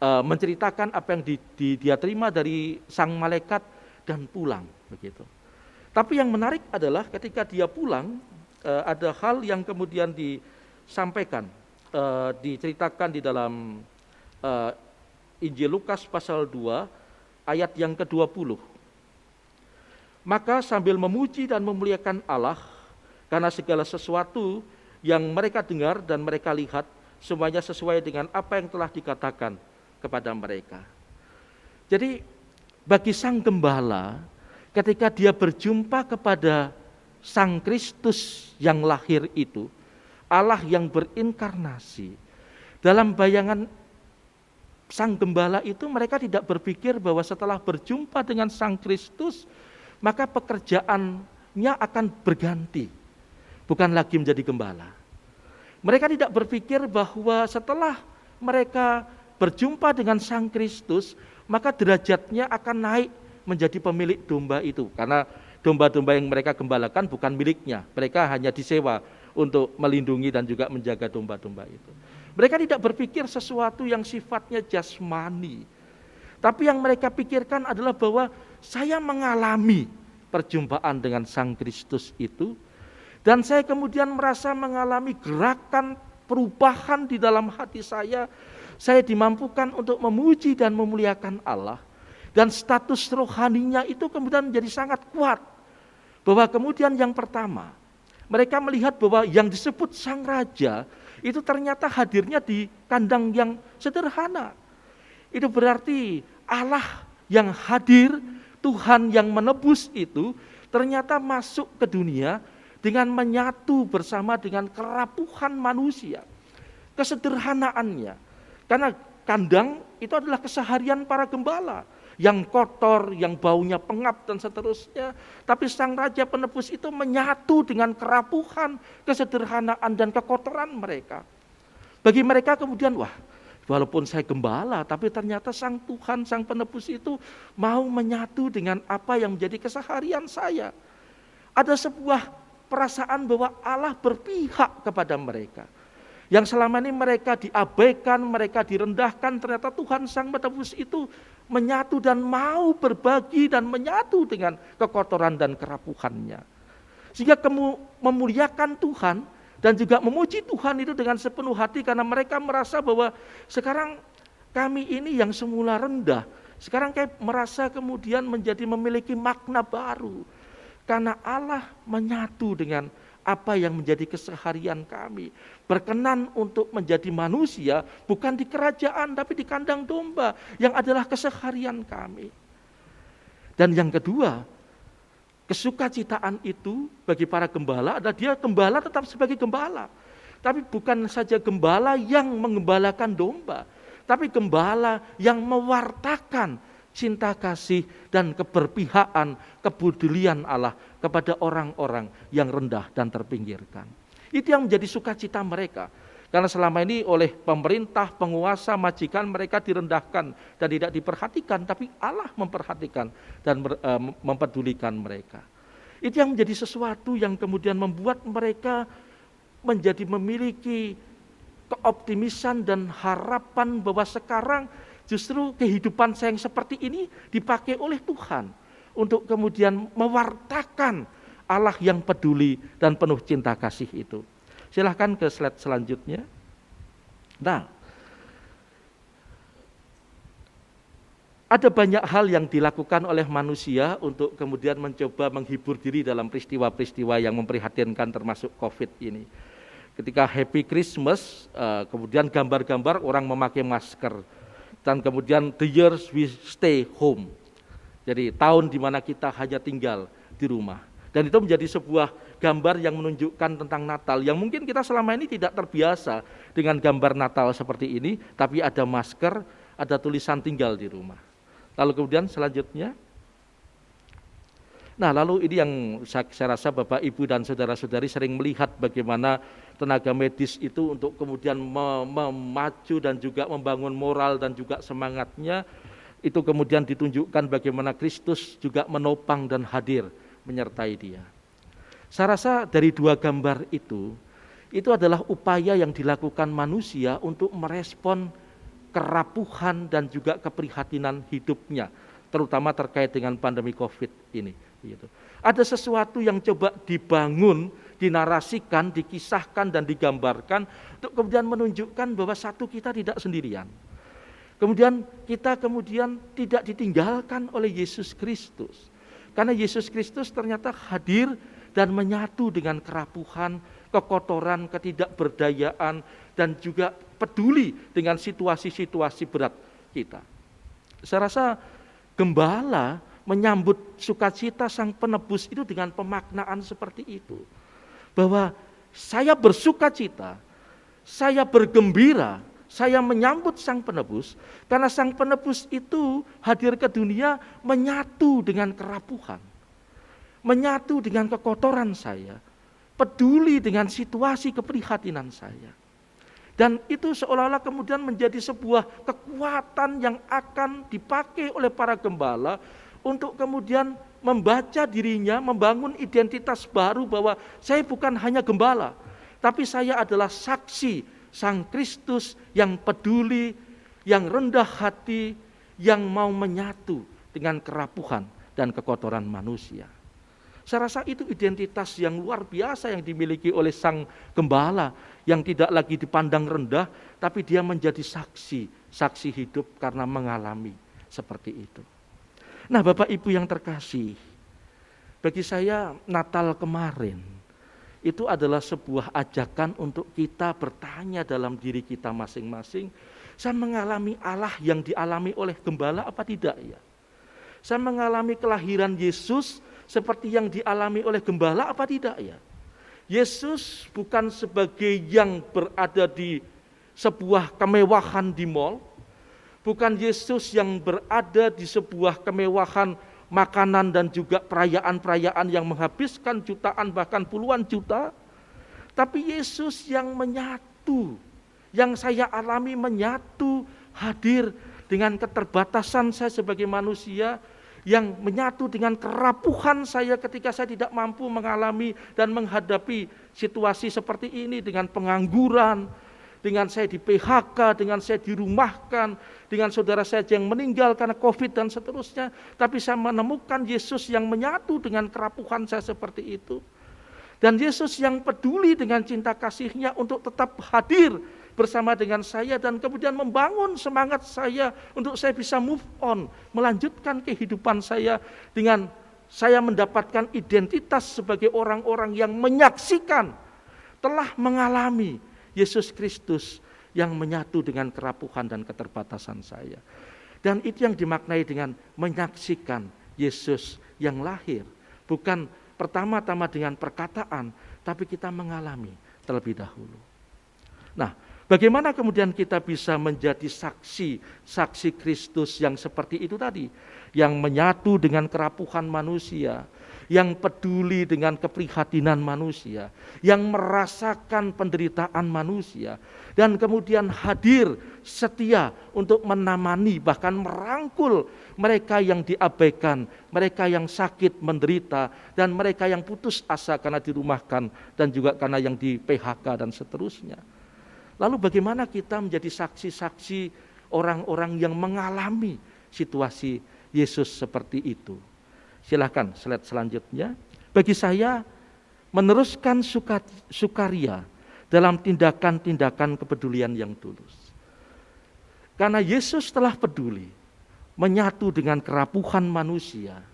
menceritakan apa yang dia terima dari sang malaikat dan pulang begitu. Tapi yang menarik adalah ketika dia pulang, ada hal yang kemudian disampaikan, diceritakan di dalam Injil Lukas pasal 2 ayat yang ke-20. Maka sambil memuji dan memuliakan Allah karena segala sesuatu yang mereka dengar dan mereka lihat, semuanya sesuai dengan apa yang telah dikatakan kepada mereka. Jadi bagi sang gembala, ketika dia berjumpa kepada Sang Kristus yang lahir itu, Allah yang berinkarnasi, dalam bayangan Sang Gembala itu mereka tidak berpikir bahwa setelah berjumpa dengan Sang Kristus, maka pekerjaannya akan berganti, bukan lagi menjadi gembala. Mereka tidak berpikir bahwa setelah mereka berjumpa dengan Sang Kristus, maka derajatnya akan naik menjadi pemilik domba itu. Karena domba-domba yang mereka gembalakan bukan miliknya, mereka hanya disewa untuk melindungi dan juga menjaga domba-domba itu. Mereka tidak berpikir sesuatu yang sifatnya jasmani, tapi yang mereka pikirkan adalah bahwa saya mengalami perjumpaan dengan Sang Kristus itu, dan saya kemudian merasa mengalami gerakan perubahan di dalam hati saya dimampukan untuk memuji dan memuliakan Allah, dan status rohaninya itu kemudian menjadi sangat kuat. Bahwa kemudian yang pertama, mereka melihat bahwa yang disebut Sang Raja itu ternyata hadirnya di kandang yang sederhana. Itu berarti Allah yang hadir, Tuhan yang menebus itu ternyata masuk ke dunia dengan menyatu bersama dengan kerapuhan manusia, kesederhanaannya. Karena kandang itu adalah keseharian para gembala, yang kotor, yang baunya pengap dan seterusnya. Tapi Sang Raja Penebus itu menyatu dengan kerapuhan, kesederhanaan dan kekotoran mereka. Bagi mereka kemudian, wah, walaupun saya gembala, tapi ternyata Sang Tuhan, Sang Penebus itu mau menyatu dengan apa yang menjadi keseharian saya. Ada sebuah perasaan bahwa Allah berpihak kepada mereka. Yang selama ini mereka diabaikan, mereka direndahkan, ternyata Tuhan Sang Penebus itu menyatu dan mau berbagi dan menyatu dengan kekotoran dan kerapuhannya. Sehingga memuliakan Tuhan dan juga memuji Tuhan itu dengan sepenuh hati, karena mereka merasa bahwa sekarang kami ini yang semula rendah, sekarang kayak merasa kemudian menjadi memiliki makna baru. Karena Allah menyatu dengan apa yang menjadi keseharian kami. Berkenan untuk menjadi manusia, bukan di kerajaan, tapi di kandang domba, yang adalah keseharian kami. Dan yang kedua, kesukacitaan itu bagi para gembala adalah dia gembala tetap sebagai gembala. Tapi bukan saja gembala yang menggembalakan domba, tapi gembala yang mewartakan cinta kasih dan keberpihakan, kepedulian Allah kepada orang-orang yang rendah dan terpinggirkan. Itu yang menjadi sukacita mereka. Karena selama ini oleh pemerintah, penguasa, majikan mereka direndahkan dan tidak diperhatikan, tapi Allah memperhatikan dan mempedulikan mereka. Itu yang menjadi sesuatu yang kemudian membuat mereka menjadi memiliki keoptimisan dan harapan bahwa sekarang justru kehidupan saya yang seperti ini dipakai oleh Tuhan untuk kemudian mewartakan Allah yang peduli dan penuh cinta kasih itu. Silahkan ke slide selanjutnya. Nah, ada banyak hal yang dilakukan oleh manusia untuk kemudian mencoba menghibur diri dalam peristiwa-peristiwa yang memprihatinkan termasuk COVID ini. Ketika Happy Christmas, kemudian gambar-gambar orang memakai masker. Dan kemudian the years we stay home. Jadi tahun di mana kita hanya tinggal di rumah. Dan itu menjadi sebuah gambar yang menunjukkan tentang Natal. Yang mungkin kita selama ini tidak terbiasa dengan gambar Natal seperti ini. Tapi ada masker, ada tulisan tinggal di rumah. Lalu kemudian selanjutnya. Nah lalu ini yang saya rasa Bapak, Ibu dan saudara-saudari sering melihat bagaimana tenaga medis itu untuk kemudian memacu dan juga membangun moral dan juga semangatnya. Itu kemudian ditunjukkan bagaimana Kristus juga menopang dan hadir menyertai dia. Saya rasa dari dua gambar itu adalah upaya yang dilakukan manusia untuk merespon kerapuhan dan juga keprihatinan hidupnya, terutama terkait dengan pandemi COVID ini. Ada sesuatu yang coba dibangun, dinarasikan, dikisahkan dan digambarkan untuk kemudian menunjukkan bahwa satu, kita tidak sendirian. Kemudian kita tidak ditinggalkan oleh Yesus Kristus. Karena Yesus Kristus ternyata hadir dan menyatu dengan kerapuhan, kekotoran, ketidakberdayaan dan juga peduli dengan situasi-situasi berat kita. Saya rasa gembala menyambut sukacita Sang Penebus itu dengan pemaknaan seperti itu. Bahwa saya bersukacita, saya bergembira, saya menyambut Sang Penebus, karena Sang Penebus itu hadir ke dunia menyatu dengan kerapuhan, menyatu dengan kekotoran saya, peduli dengan situasi keprihatinan saya. Dan itu seolah-olah kemudian menjadi sebuah kekuatan yang akan dipakai oleh para gembala untuk kemudian membaca dirinya, membangun identitas baru bahwa saya bukan hanya gembala, tapi saya adalah saksi Sang Kristus yang peduli, yang rendah hati, yang mau menyatu dengan kerapuhan dan kekotoran manusia. Saya rasa itu identitas yang luar biasa yang dimiliki oleh Sang Gembala, yang tidak lagi dipandang rendah, tapi dia menjadi saksi hidup karena mengalami seperti itu. Nah, Bapak Ibu yang terkasih, bagi saya Natal kemarin itu adalah sebuah ajakan untuk kita bertanya dalam diri kita masing-masing, saya mengalami Allah yang dialami oleh Gembala apa tidak ya? Saya mengalami kelahiran Yesus seperti yang dialami oleh Gembala apa tidak ya? Yesus bukan sebagai yang berada di sebuah kemewahan di mal, bukan Yesus yang berada di sebuah kemewahan makanan dan juga perayaan-perayaan yang menghabiskan jutaan bahkan puluhan juta, tapi Yesus yang menyatu, yang saya alami menyatu, hadir dengan keterbatasan saya sebagai manusia, yang menyatu dengan kerapuhan saya ketika saya tidak mampu mengalami dan menghadapi situasi seperti ini, dengan pengangguran, dengan saya di PHK, dengan saya dirumahkan, dengan saudara saya yang meninggal karena COVID dan seterusnya. Tapi saya menemukan Yesus yang menyatu dengan kerapuhan saya seperti itu. Dan Yesus yang peduli dengan cinta kasih-Nya untuk tetap hadir bersama dengan saya dan kemudian membangun semangat saya untuk saya bisa move on, melanjutkan kehidupan saya dengan saya mendapatkan identitas sebagai orang-orang yang menyaksikan, telah mengalami Yesus Kristus yang menyatu dengan kerapuhan dan keterbatasan saya. Dan itu yang dimaknai dengan menyaksikan Yesus yang lahir, bukan pertama-tama dengan perkataan, tapi kita mengalami terlebih dahulu. Nah, bagaimana kemudian kita bisa menjadi saksi Kristus yang seperti itu tadi, yang menyatu dengan kerapuhan manusia, yang peduli dengan keprihatinan manusia, yang merasakan penderitaan manusia, dan kemudian hadir setia untuk menemani bahkan merangkul mereka yang diabaikan, mereka yang sakit menderita, dan mereka yang putus asa karena dirumahkan dan juga karena yang di PHK dan seterusnya. Lalu bagaimana kita menjadi saksi-saksi orang-orang yang mengalami situasi Yesus seperti itu? Silakan slide selanjutnya. Bagi saya meneruskan sukaria dalam tindakan-tindakan kepedulian yang tulus. Karena Yesus telah peduli, menyatu dengan kerapuhan manusia,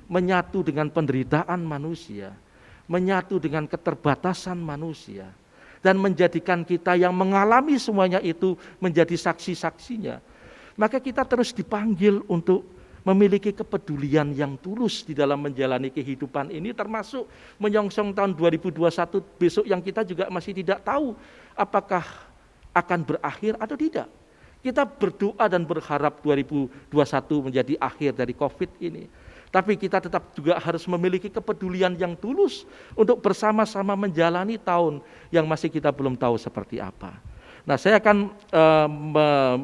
menyatu dengan penderitaan manusia, menyatu dengan keterbatasan manusia, dan menjadikan kita yang mengalami semuanya itu menjadi saksi-saksinya. Maka kita terus dipanggil untuk memiliki kepedulian yang tulus di dalam menjalani kehidupan ini, termasuk menyongsong tahun 2021 besok yang kita juga masih tidak tahu apakah akan berakhir atau tidak. Kita berdoa dan berharap 2021 menjadi akhir dari COVID ini. Tapi kita tetap juga harus memiliki kepedulian yang tulus untuk bersama-sama menjalani tahun yang masih kita belum tahu seperti apa. Nah, saya akan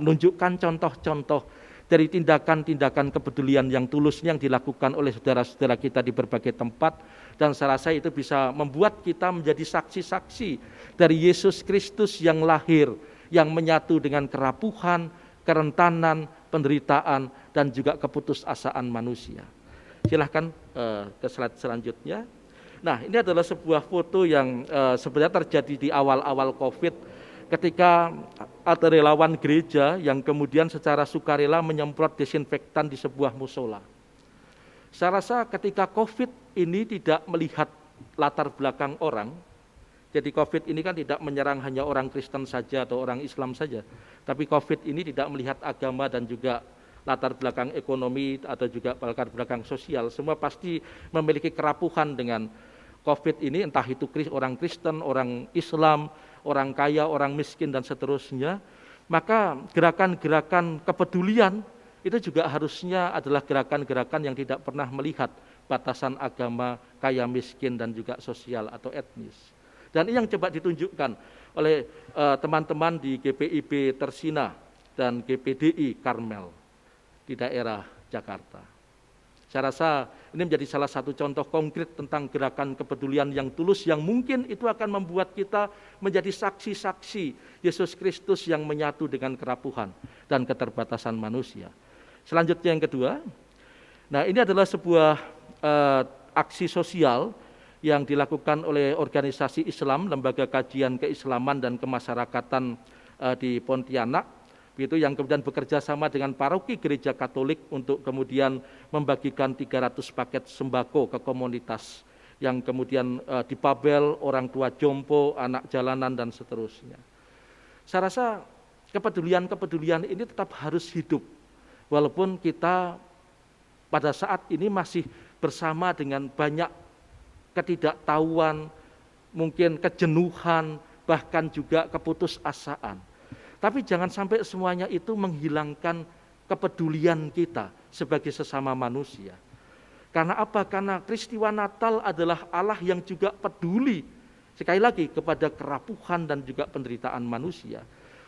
menunjukkan contoh-contoh dari tindakan-tindakan kepedulian yang tulus yang dilakukan oleh saudara-saudara kita di berbagai tempat. Dan saya rasa itu bisa membuat kita menjadi saksi-saksi dari Yesus Kristus yang lahir, yang menyatu dengan kerapuhan, kerentanan, penderitaan, dan juga keputusasaan manusia. Silahkan ke slide selanjutnya. Nah, ini adalah sebuah foto yang sebenarnya terjadi di awal-awal COVID, ketika ada relawan gereja yang kemudian secara sukarela menyemprot desinfektan di sebuah musola. Saya rasa ketika COVID ini tidak melihat latar belakang orang, jadi COVID ini kan tidak menyerang hanya orang Kristen saja atau orang Islam saja, tapi COVID ini tidak melihat agama dan juga latar belakang ekonomi atau juga latar belakang sosial, semua pasti memiliki kerapuhan dengan COVID ini, entah itu orang Kristen, orang Islam, orang kaya, orang miskin, dan seterusnya. Maka gerakan-gerakan kepedulian itu juga harusnya adalah gerakan-gerakan yang tidak pernah melihat batasan agama, kaya, miskin, dan juga sosial atau etnis. Dan ini yang coba ditunjukkan oleh teman-teman di GPIB Tersina dan GPDI Karmel di daerah Jakarta. Saya rasa ini menjadi salah satu contoh konkret tentang gerakan kepedulian yang tulus, yang mungkin itu akan membuat kita menjadi saksi-saksi Yesus Kristus yang menyatu dengan kerapuhan dan keterbatasan manusia. Selanjutnya yang kedua, nah ini adalah sebuah aksi sosial yang dilakukan oleh organisasi Islam, Lembaga Kajian Keislaman dan Kemasyarakatan di Pontianak, itu yang kemudian bekerja sama dengan paroki Gereja Katolik untuk kemudian membagikan 300 paket sembako ke komunitas yang kemudian dipabel orang tua jompo, anak jalanan, dan seterusnya. Saya rasa kepedulian ini tetap harus hidup, walaupun kita pada saat ini masih bersama dengan banyak ketidaktahuan, mungkin kejenuhan, bahkan juga keputusasaan. Tapi jangan sampai semuanya itu menghilangkan kepedulian kita sebagai sesama manusia. Karena apa? Karena peristiwa Natal adalah Allah yang juga peduli, sekali lagi, kepada kerapuhan dan juga penderitaan manusia.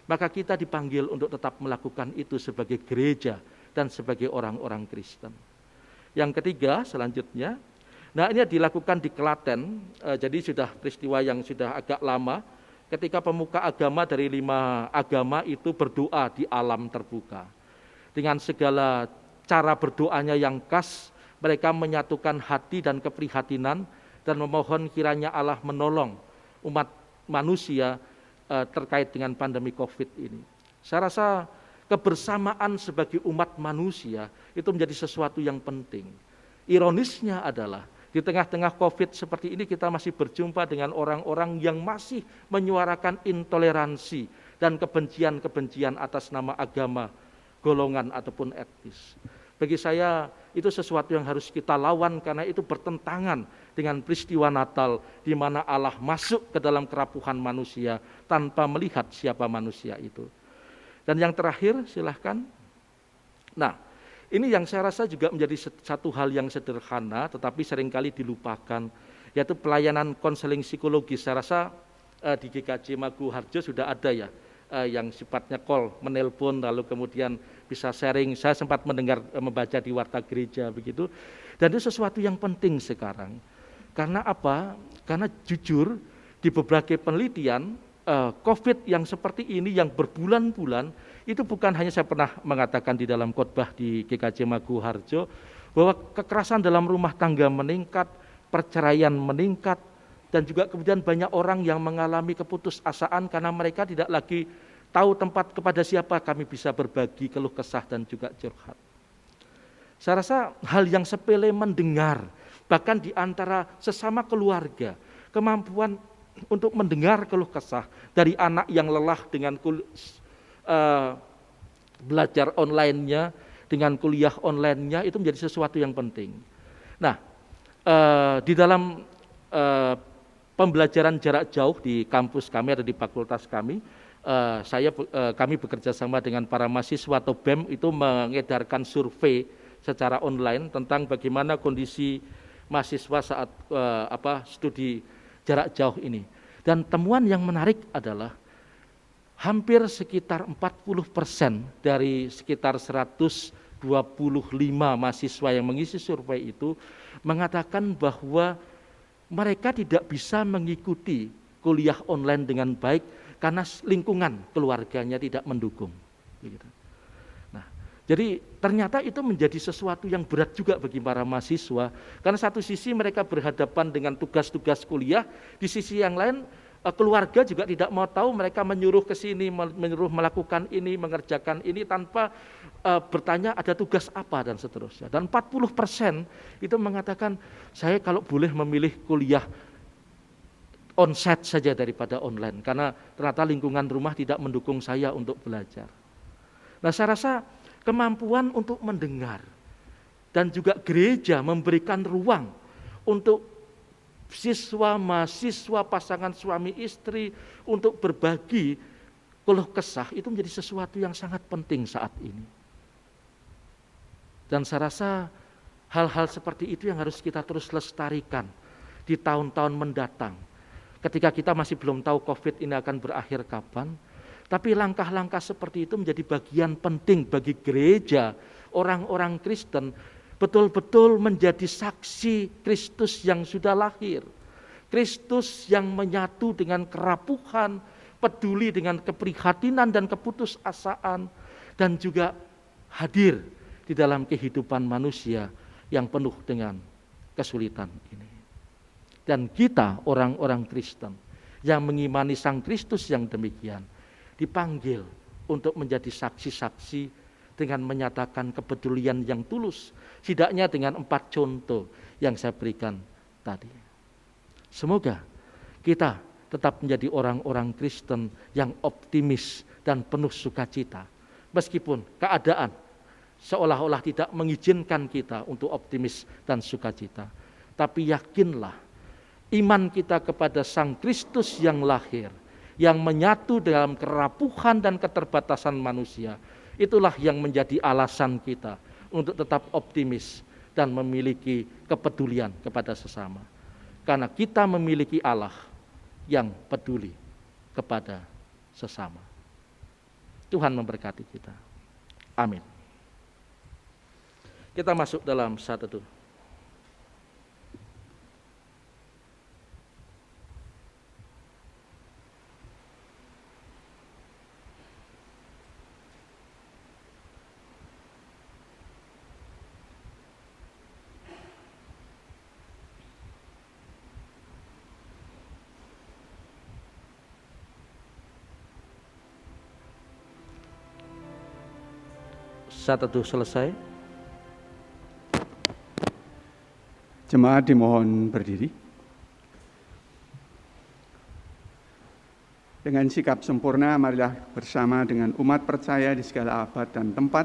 Maka kita dipanggil untuk tetap melakukan itu sebagai gereja dan sebagai orang-orang Kristen. Yang ketiga, selanjutnya, nah ini dilakukan di Klaten, jadi sudah peristiwa yang sudah agak lama, ketika pemuka agama dari 5 agama itu berdoa di alam terbuka. Dengan segala cara berdoanya yang khas, mereka menyatukan hati dan keprihatinan dan memohon kiranya Allah menolong umat manusia terkait dengan pandemi COVID ini. Saya rasa kebersamaan sebagai umat manusia itu menjadi sesuatu yang penting. Ironisnya adalah di tengah-tengah COVID seperti ini kita masih berjumpa dengan orang-orang yang masih menyuarakan intoleransi dan kebencian-kebencian atas nama agama, golongan ataupun etnis. Bagi saya itu sesuatu yang harus kita lawan karena itu bertentangan dengan peristiwa Natal di mana Allah masuk ke dalam kerapuhan manusia tanpa melihat siapa manusia itu. Dan yang terakhir silahkan. Nah, ini yang saya rasa juga menjadi satu hal yang sederhana tetapi seringkali dilupakan, yaitu pelayanan konseling psikologis. Saya rasa di GKJ Magu Harjo sudah ada ya yang sifatnya call, menelpon lalu kemudian bisa sharing. Saya sempat membaca di Warta Gereja begitu. Dan itu sesuatu yang penting sekarang. Karena apa? Karena jujur di berbagai penelitian COVID yang seperti ini yang berbulan-bulan itu bukan hanya, saya pernah mengatakan di dalam khotbah di GKJ Magu Harjo bahwa kekerasan dalam rumah tangga meningkat, perceraian meningkat, dan juga kemudian banyak orang yang mengalami keputusasaan karena mereka tidak lagi tahu tempat kepada siapa kami bisa berbagi keluh kesah dan juga curhat. Saya rasa hal yang sepele mendengar, bahkan di antara sesama keluarga, kemampuan untuk mendengar keluh kesah dari anak yang lelah dengan belajar online-nya, dengan kuliah online-nya, itu menjadi sesuatu yang penting. Nah, di dalam pembelajaran jarak jauh di kampus kami atau di fakultas kami, kami bekerja sama dengan para mahasiswa atau BEM itu mengedarkan survei secara online tentang bagaimana kondisi mahasiswa saat studi jarak jauh ini. Dan temuan yang menarik adalah hampir sekitar 40% dari sekitar 125 mahasiswa yang mengisi survei itu mengatakan bahwa mereka tidak bisa mengikuti kuliah online dengan baik karena lingkungan keluarganya tidak mendukung. Nah, jadi ternyata itu menjadi sesuatu yang berat juga bagi para mahasiswa, karena satu sisi mereka berhadapan dengan tugas-tugas kuliah, di sisi yang lain keluarga juga tidak mau tahu, mereka menyuruh ke sini, menyuruh melakukan ini, mengerjakan ini tanpa bertanya ada tugas apa dan seterusnya. Dan 40% itu mengatakan saya kalau boleh memilih kuliah onsite saja daripada online karena ternyata lingkungan rumah tidak mendukung saya untuk belajar. Nah, saya rasa kemampuan untuk mendengar, dan juga gereja memberikan ruang untuk siswa, mahasiswa, pasangan suami istri untuk berbagi keluh kesah, itu menjadi sesuatu yang sangat penting saat ini. Dan saya rasa hal-hal seperti itu yang harus kita terus lestarikan di tahun-tahun mendatang. Ketika kita masih belum tahu COVID ini akan berakhir kapan, tapi langkah-langkah seperti itu menjadi bagian penting bagi gereja, orang-orang Kristen, betul-betul menjadi saksi Kristus yang sudah lahir. Kristus yang menyatu dengan kerapuhan, peduli dengan keprihatinan dan keputusasaan, dan juga hadir di dalam kehidupan manusia yang penuh dengan kesulitan ini. Dan kita orang-orang Kristen yang mengimani Sang Kristus yang demikian, dipanggil untuk menjadi saksi-saksi dengan menyatakan kepedulian yang tulus, setidaknya dengan 4 contoh yang saya berikan tadi. Semoga kita tetap menjadi orang-orang Kristen yang optimis dan penuh sukacita, meskipun keadaan seolah-olah tidak mengizinkan kita untuk optimis dan sukacita. Tapi yakinlah, iman kita kepada Sang Kristus yang lahir, yang menyatu dalam kerapuhan dan keterbatasan manusia, itulah yang menjadi alasan kita untuk tetap optimis dan memiliki kepedulian kepada sesama. Karena kita memiliki Allah yang peduli kepada sesama. Tuhan memberkati kita. Amin. Kita masuk dalam saat teduh. Saat teduh selesai.
Jemaat dimohon berdiri. Dengan sikap sempurna, marilah bersama dengan umat percaya di segala abad dan tempat,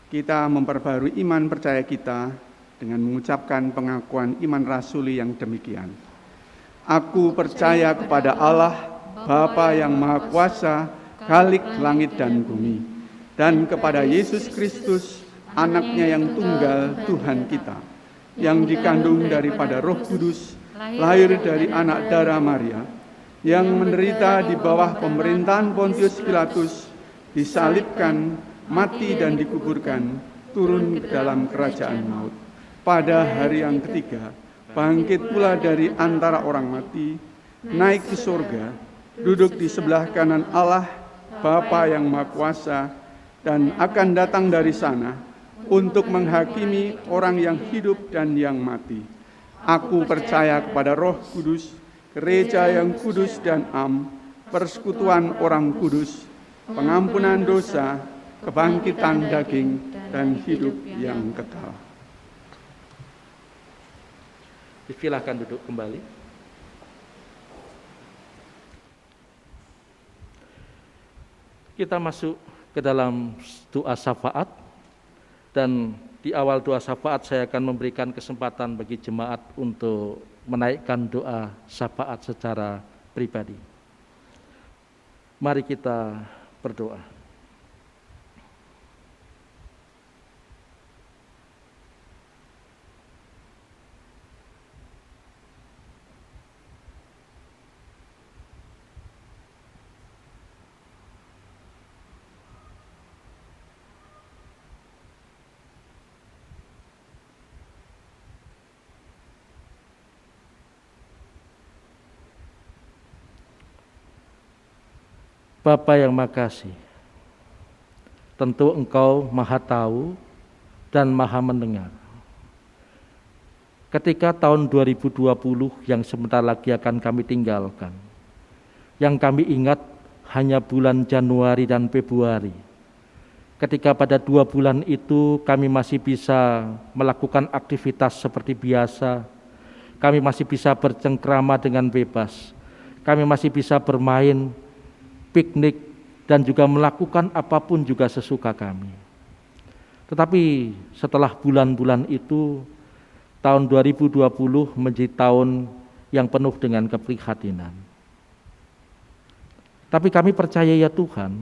kita memperbarui iman percaya kita dengan mengucapkan pengakuan iman rasuli yang demikian. Aku percaya kepada Allah, Bapa yang Maha Kuasa, Khalik langit dan bumi, dan kepada Yesus Kristus, anaknya yang tunggal Tuhan kita, yang dikandung daripada Roh Kudus, lahir dari anak darah Maria, yang menderita di bawah pemerintahan Pontius Pilatus, disalibkan, mati dan dikuburkan, turun ke dalam kerajaan maut. Pada hari yang ketiga, bangkit pula dari antara orang mati, naik ke surga, duduk di sebelah kanan Allah, Bapa yang Maha Kuasa, dan akan datang dari sana untuk menghakimi orang yang hidup dan yang mati. Aku percaya kepada Roh Kudus, gereja yang kudus dan am, persekutuan orang kudus, pengampunan dosa, kebangkitan daging, dan hidup yang kekal.
Silakan duduk kembali. Kita masuk ke dalam doa syafaat, dan di awal doa syafaat saya akan memberikan kesempatan bagi jemaat untuk menaikkan doa syafaat secara pribadi. Mari kita berdoa. Bapa yang makasih, tentu Engkau maha tahu dan maha mendengar. Ketika tahun 2020 yang sebentar lagi akan kami tinggalkan, yang kami ingat hanya bulan Januari dan Februari, ketika pada 2 bulan itu kami masih bisa melakukan aktivitas seperti biasa, kami masih bisa bercengkrama dengan bebas, kami masih bisa bermain, piknik, dan juga melakukan apapun juga sesuka kami. Tetapi setelah bulan-bulan itu, tahun 2020 menjadi tahun yang penuh dengan keprihatinan. Tapi kami percaya ya Tuhan,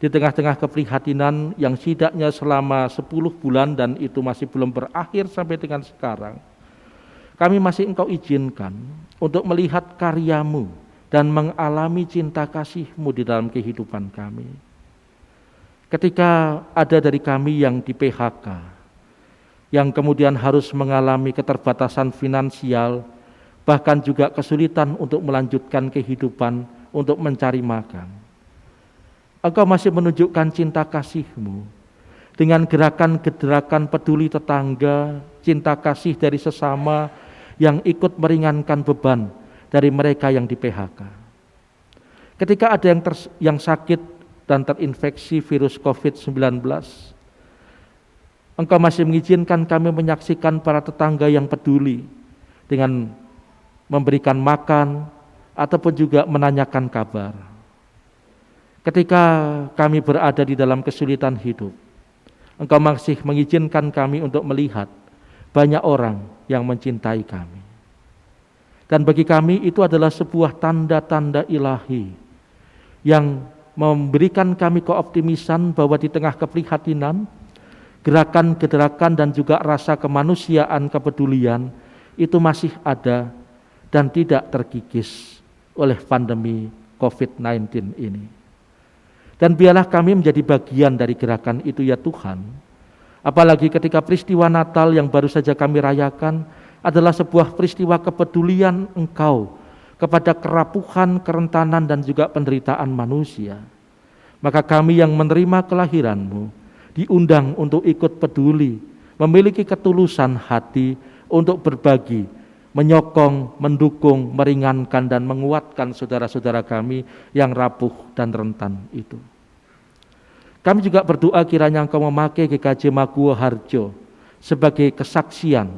di tengah-tengah keprihatinan yang setidaknya selama 10 bulan dan itu masih belum berakhir sampai dengan sekarang, kami masih Engkau izinkan untuk melihat karya-Mu dan mengalami cinta kasih-Mu di dalam kehidupan kami. Ketika ada dari kami yang di PHK, yang kemudian harus mengalami keterbatasan finansial, bahkan juga kesulitan untuk melanjutkan kehidupan, untuk mencari makan. Engkau masih menunjukkan cinta kasih-Mu dengan gerakan-gerakan peduli tetangga, cinta kasih dari sesama yang ikut meringankan beban dari mereka yang di PHK. Ketika ada yang sakit dan terinfeksi virus COVID-19, Engkau masih mengizinkan kami menyaksikan para tetangga yang peduli dengan memberikan makan ataupun juga menanyakan kabar. Ketika kami berada di dalam kesulitan hidup, Engkau masih mengizinkan kami untuk melihat banyak orang yang mencintai kami. Dan bagi kami itu adalah sebuah tanda-tanda ilahi yang memberikan kami keoptimisan bahwa di tengah keprihatinan, gerakan-gerakan dan juga rasa kemanusiaan, kepedulian itu masih ada dan tidak terkikis oleh pandemi COVID-19 ini. Dan biarlah kami menjadi bagian dari gerakan itu ya Tuhan. Apalagi ketika peristiwa Natal yang baru saja kami rayakan adalah sebuah peristiwa kepedulian Engkau kepada kerapuhan, kerentanan dan juga penderitaan manusia. Maka kami yang menerima kelahiran-Mu diundang untuk ikut peduli, memiliki ketulusan hati untuk berbagi, menyokong, mendukung, meringankan dan menguatkan saudara-saudara kami yang rapuh dan rentan itu. Kami juga berdoa kiranya Engkau memakai GKJ Maguwo Harjo sebagai kesaksian,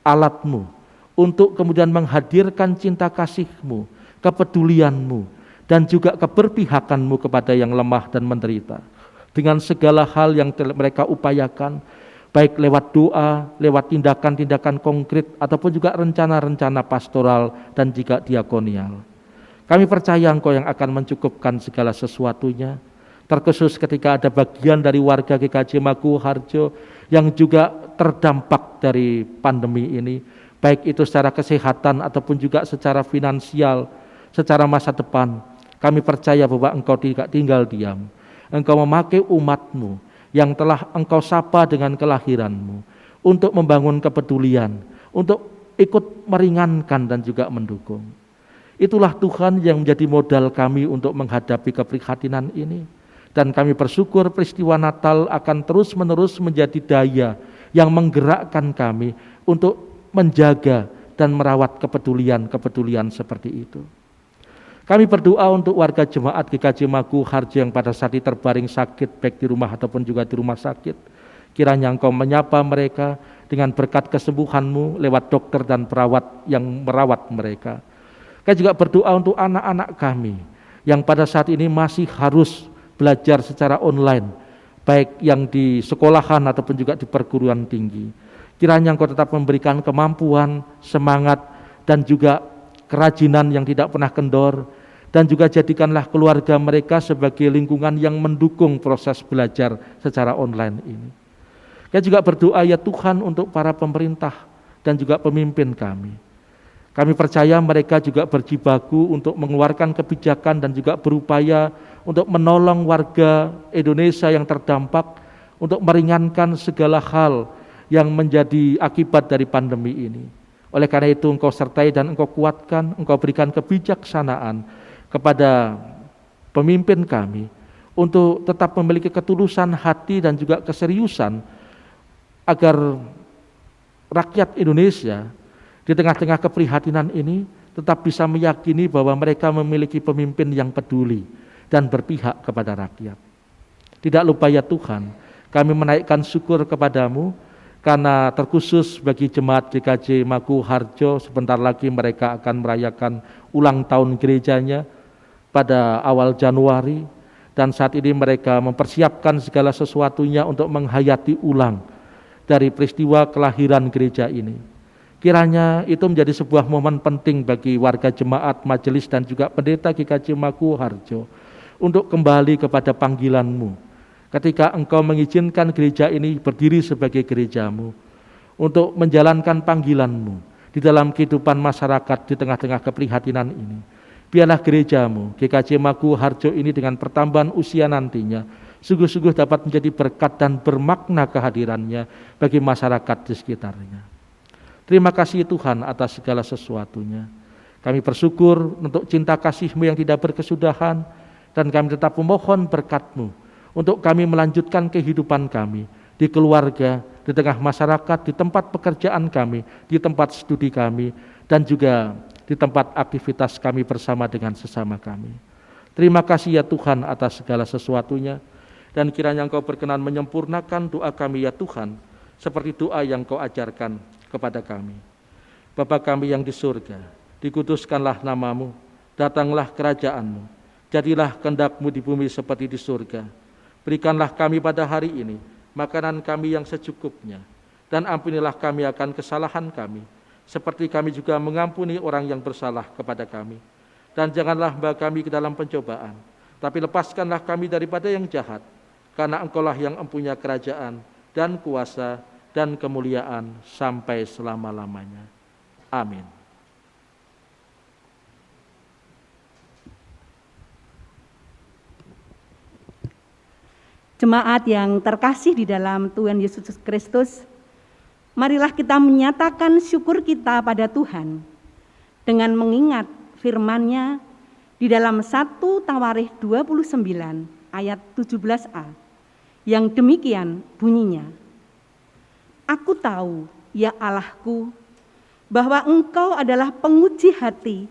alat-Mu untuk kemudian menghadirkan cinta kasih-Mu, kepedulian-Mu, dan juga keberpihakan-Mu kepada yang lemah dan menderita. Dengan segala hal yang mereka upayakan, baik lewat doa, lewat tindakan-tindakan konkret, ataupun juga rencana-rencana pastoral dan juga diakonial. Kami percaya Engkau yang akan mencukupkan segala sesuatunya, terkhusus ketika ada bagian dari warga GKJ Maguwo Harjo yang juga terdampak dari pandemi ini, baik itu secara kesehatan ataupun juga secara finansial, secara masa depan. Kami percaya bahwa Engkau tidak tinggal diam. Engkau memakai umat-Mu yang telah Engkau sapa dengan kelahiran-Mu untuk membangun kepedulian, untuk ikut meringankan dan juga mendukung. Itulah Tuhan yang menjadi modal kami untuk menghadapi keprihatinan ini. Dan kami bersyukur peristiwa Natal akan terus-menerus menjadi daya yang menggerakkan kami untuk menjaga dan merawat kepedulian seperti itu. Kami berdoa untuk warga jemaat GKJ Maguwo Harjo yang pada saat ini terbaring sakit, baik di rumah ataupun juga di rumah sakit. Kiranya Engkau menyapa mereka dengan berkat kesembuhan-Mu lewat dokter dan perawat yang merawat mereka. Kami juga berdoa untuk anak-anak kami yang pada saat ini masih harus belajar secara online, baik yang di sekolahan ataupun juga di perguruan tinggi. Kiranya Engkau tetap memberikan kemampuan, semangat, dan juga kerajinan yang tidak pernah kendor, dan juga jadikanlah keluarga mereka sebagai lingkungan yang mendukung proses belajar secara online ini. Kita juga berdoa ya Tuhan untuk para pemerintah dan juga pemimpin kami. Kami percaya mereka juga berjibaku untuk mengeluarkan kebijakan dan juga berupaya untuk menolong warga Indonesia yang terdampak, untuk meringankan segala hal yang menjadi akibat dari pandemi ini. Oleh karena itu Engkau sertai dan Engkau kuatkan, Engkau berikan kebijaksanaan kepada pemimpin kami untuk tetap memiliki ketulusan hati dan juga keseriusan agar rakyat Indonesia di tengah-tengah keprihatinan ini tetap bisa meyakini bahwa mereka memiliki pemimpin yang peduli dan berpihak kepada rakyat. Tidak lupa ya Tuhan, kami menaikkan syukur kepadamu karena terkhusus bagi jemaat GKJ Maguwo Harjo, sebentar lagi mereka akan merayakan ulang tahun gerejanya pada awal Januari. Dan saat ini mereka mempersiapkan segala sesuatunya untuk menghayati ulang dari peristiwa kelahiran gereja ini. Kiranya itu menjadi sebuah momen penting bagi warga jemaat, majelis, dan juga pendeta GKJ Maku Harjo untuk kembali kepada panggilan-Mu. Ketika Engkau mengizinkan gereja ini berdiri sebagai gereja-Mu, untuk menjalankan panggilan-Mu di dalam kehidupan masyarakat di tengah-tengah keprihatinan ini. Biarlah gereja-Mu, GKJ Maku Harjo ini dengan pertambahan usia nantinya, sungguh-sungguh dapat menjadi berkat dan bermakna kehadirannya bagi masyarakat di sekitarnya. Terima kasih Tuhan atas segala sesuatunya. Kami bersyukur untuk cinta kasih-Mu yang tidak berkesudahan, dan kami tetap memohon berkat-Mu untuk kami melanjutkan kehidupan kami di keluarga, di tengah masyarakat, di tempat pekerjaan kami, di tempat studi kami, dan juga di tempat aktivitas kami bersama dengan sesama kami. Terima kasih ya Tuhan atas segala sesuatunya, dan kiranya Engkau berkenan menyempurnakan doa kami ya Tuhan, seperti doa yang Kau ajarkan kepada kami. Bapa kami yang di surga, dikuduskanlah nama-Mu, datanglah kerajaan-Mu, jadilah kehendak-Mu di bumi seperti di surga. Berikanlah kami pada hari ini makanan kami yang secukupnya, dan ampunilah kami akan kesalahan kami, seperti kami juga mengampuni orang yang bersalah kepada kami. Dan janganlah bawa kami ke dalam pencobaan, tapi lepaskanlah kami daripada yang jahat, karena Engkaulah yang mempunyai kerajaan dan kuasa dan kemuliaan sampai selama-lamanya. Amin.
Jemaat yang terkasih di dalam Tuhan Yesus Kristus, marilah kita menyatakan syukur kita pada Tuhan dengan mengingat firman-Nya di dalam 1 Tawarikh 29 ayat 17a yang demikian bunyinya. Aku tahu, ya Allahku, bahwa Engkau adalah penguji hati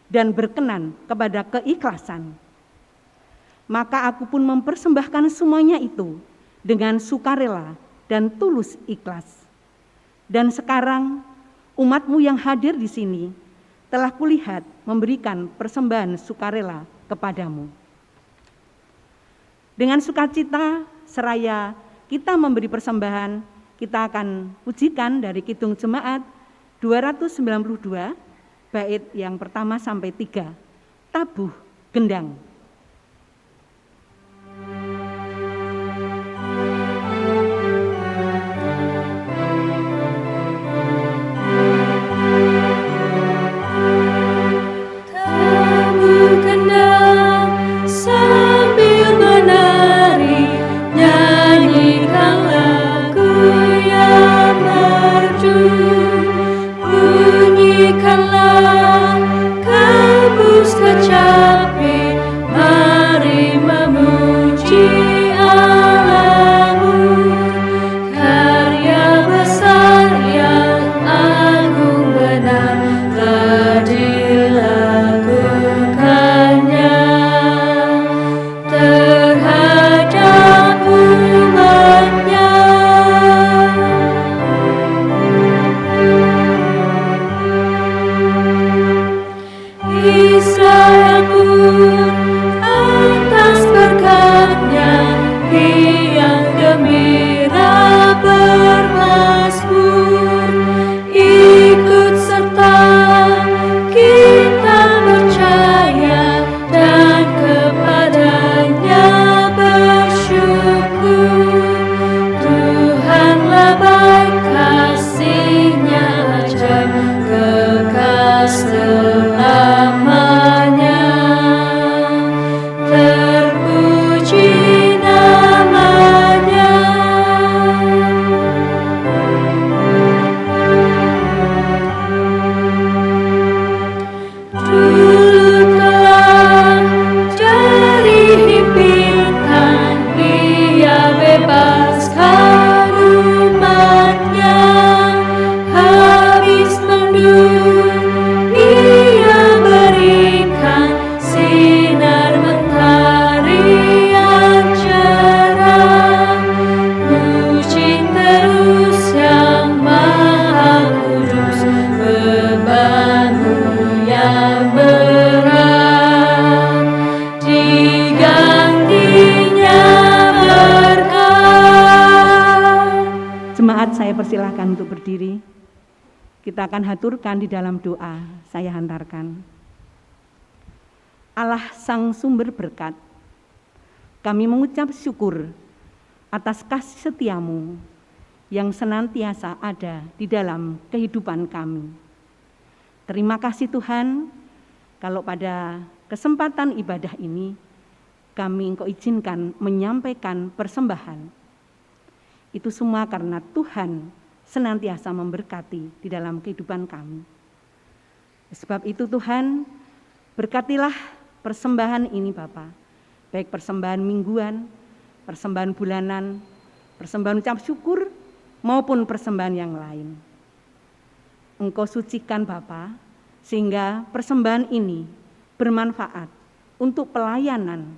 dan berkenan kepada keikhlasan. Maka aku pun mempersembahkan semuanya itu dengan sukarela dan tulus ikhlas. Dan sekarang umat-Mu yang hadir di sini telah kulihat memberikan persembahan sukarela kepadamu. Dengan sukacita seraya kita memberi persembahan, kita akan pujikan dari Kidung Jemaat 292 bait yang pertama sampai 3, Tabuh Gendang.
Bunyikanlah kebus kecapi
persilahkan untuk berdiri. Kita akan haturkan di dalam doa. Saya hantarkan. Allah Sang Sumber Berkat, kami mengucap syukur atas kasih setiamu yang senantiasa ada di dalam kehidupan kami. Terima kasih Tuhan, kalau pada kesempatan ibadah ini kami Engkau izinkan menyampaikan persembahan. Itu semua karena Tuhan senantiasa memberkati di dalam kehidupan kami. Sebab itu Tuhan, berkatilah persembahan ini Bapa, baik persembahan mingguan, persembahan bulanan, persembahan ucap syukur, maupun persembahan yang lain. Engkau sucikan Bapa, sehingga persembahan ini bermanfaat untuk pelayanan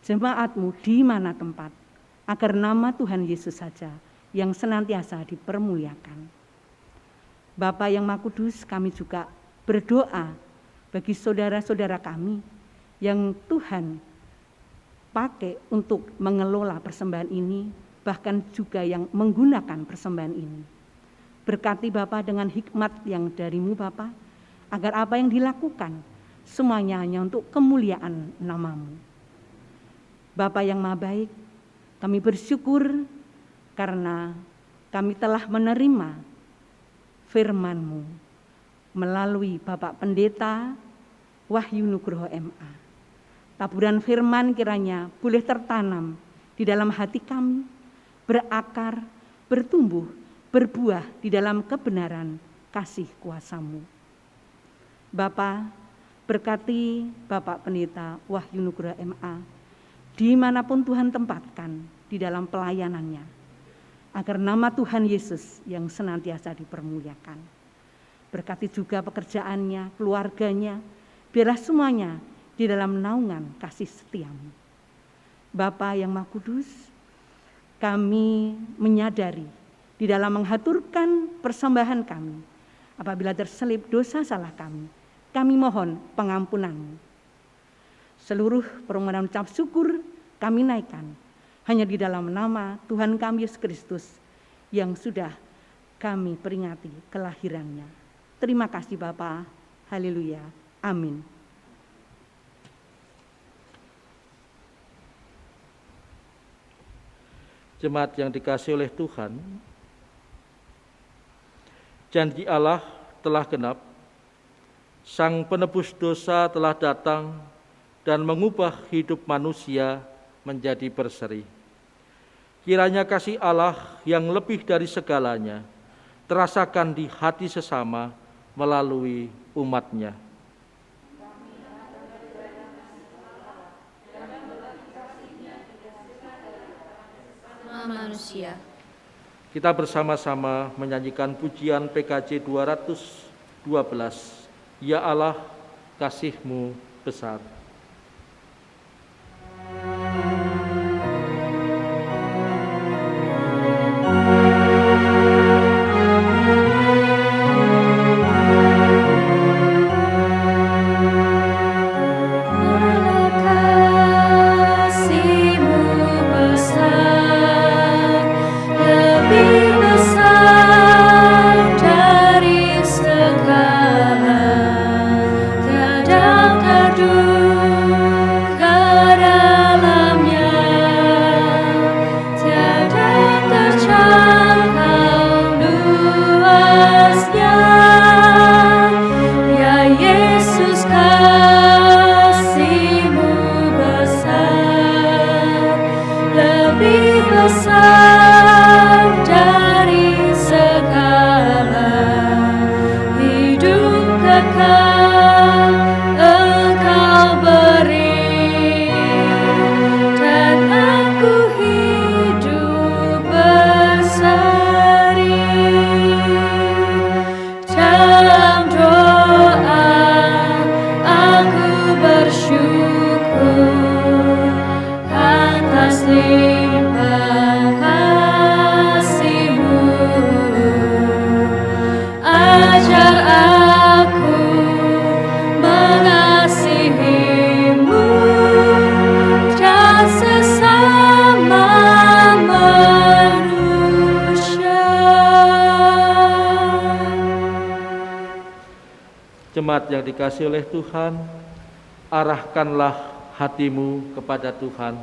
jemaat-Mu di mana tempat, agar nama Tuhan Yesus saja yang senantiasa dipermuliakan. Bapa yang Maha Kudus, kami juga berdoa bagi saudara-saudara kami yang Tuhan pakai untuk mengelola persembahan ini, bahkan juga yang menggunakan persembahan ini. Berkati Bapa dengan hikmat yang dari-Mu Bapa, agar apa yang dilakukan semuanya hanya untuk kemuliaan nama-Mu. Bapa yang Maha Baik, kami bersyukur karena kami telah menerima firman-Mu melalui Bapak Pendeta Wahyu Nugroho MA. Taburan firman kiranya boleh tertanam di dalam hati kami, berakar, bertumbuh, berbuah di dalam kebenaran kasih kuasa-Mu. Bapa, berkati Bapak Pendeta Wahyu Nugroho MA, dimanapun Tuhan tempatkan di dalam pelayanannya, agar nama Tuhan Yesus yang senantiasa dipermuliakan. Berkati juga pekerjaannya, keluarganya, biarlah semuanya di dalam naungan kasih setia-Mu. Bapa yang Maha Kudus, kami menyadari di dalam menghaturkan persembahan kami, apabila terselip dosa salah kami mohon pengampunan-Mu. Seluruh permohonan ucap syukur kami naikkan hanya di dalam nama Tuhan kami Yesus Kristus yang sudah kami peringati kelahirannya. Terima kasih Bapa. Haleluya. Amin.
Jemaat yang dikasihi oleh Tuhan, janji Allah telah genap, Sang penebus dosa telah datang dan mengubah hidup manusia menjadi berseri. Kiranya kasih Allah yang lebih dari segalanya terasakan di hati sesama melalui umat-Nya.
Manusia.
Kita bersama-sama menyanyikan pujian PKJ 212. Ya Allah, kasih-Mu besar.
Limpah
Jemaat yang dikasihi oleh Tuhan, arahkanlah hatimu kepada Tuhan.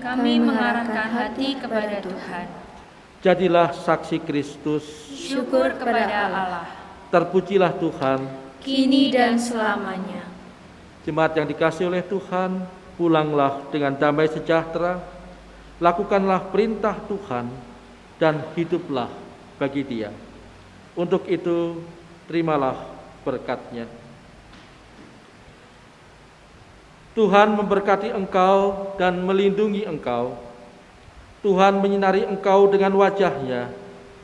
Kami mengarahkan hati kepada Tuhan.
Jadilah saksi Kristus.
Syukur kepada Allah.
Terpujilah Tuhan.
Kini dan selamanya.
Jemaat yang dikasihi oleh Tuhan, pulanglah dengan damai sejahtera. Lakukanlah perintah Tuhan dan hiduplah bagi Dia. Untuk itu, terimalah berkat-Nya. Tuhan memberkati engkau dan melindungi engkau. Tuhan menyinari engkau dengan wajah-Nya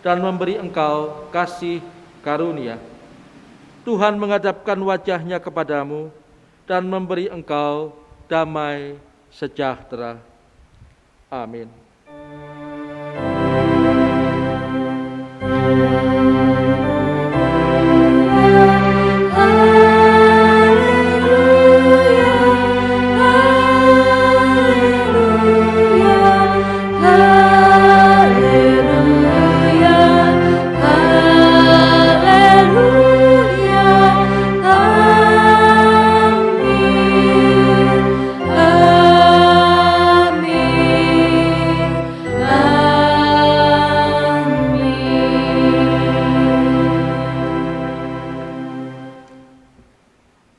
dan memberi engkau kasih karunia. Tuhan menghadapkan wajah-Nya kepadamu dan memberi engkau damai sejahtera. Amin.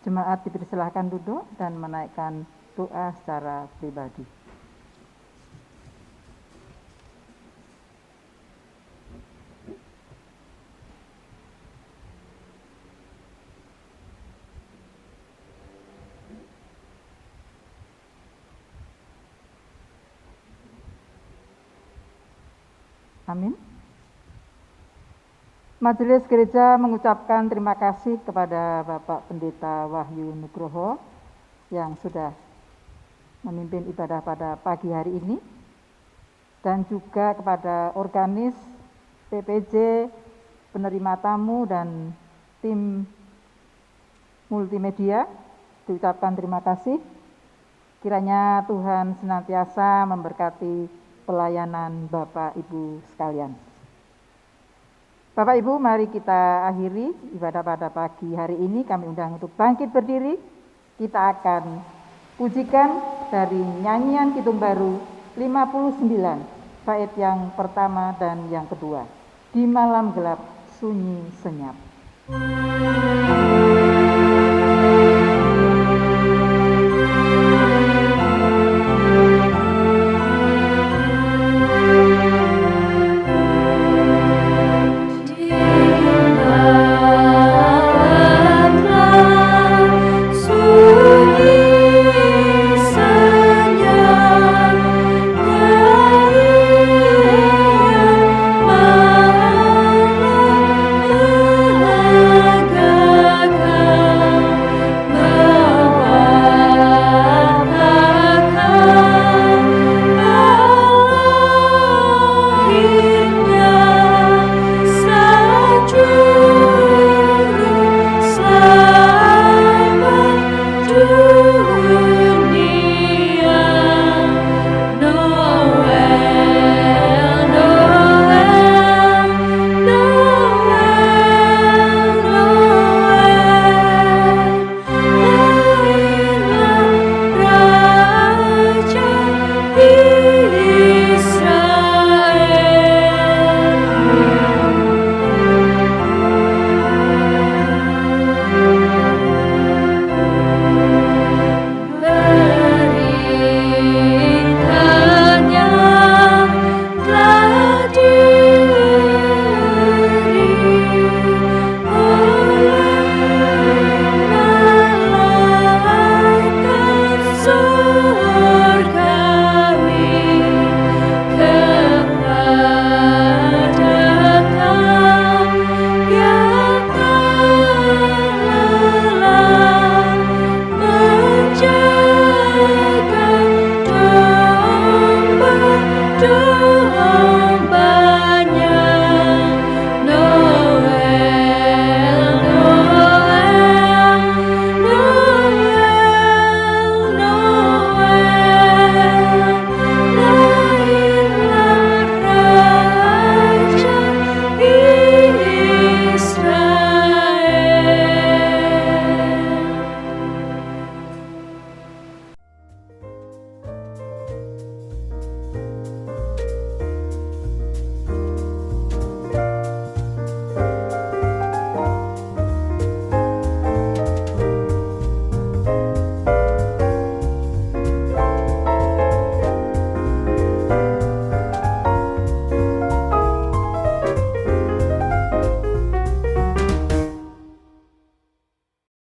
Jemaat dipersilahkan duduk dan menaikkan doa secara pribadi. Amin. Majelis Gereja mengucapkan terima kasih kepada Bapak Pendeta Wahyu Nugroho yang sudah memimpin ibadah pada pagi hari ini, dan juga kepada organis, PPJ, penerima tamu, dan tim multimedia. Diucapkan terima kasih. Kiranya Tuhan senantiasa memberkati pelayanan Bapak Ibu sekalian. Bapak Ibu, mari kita akhiri ibadah pada pagi hari ini. Kami undang untuk bangkit berdiri. Kita akan pujikan dari nyanyian Kidung Baru 59, bait yang pertama dan yang kedua. Di malam gelap sunyi senyap.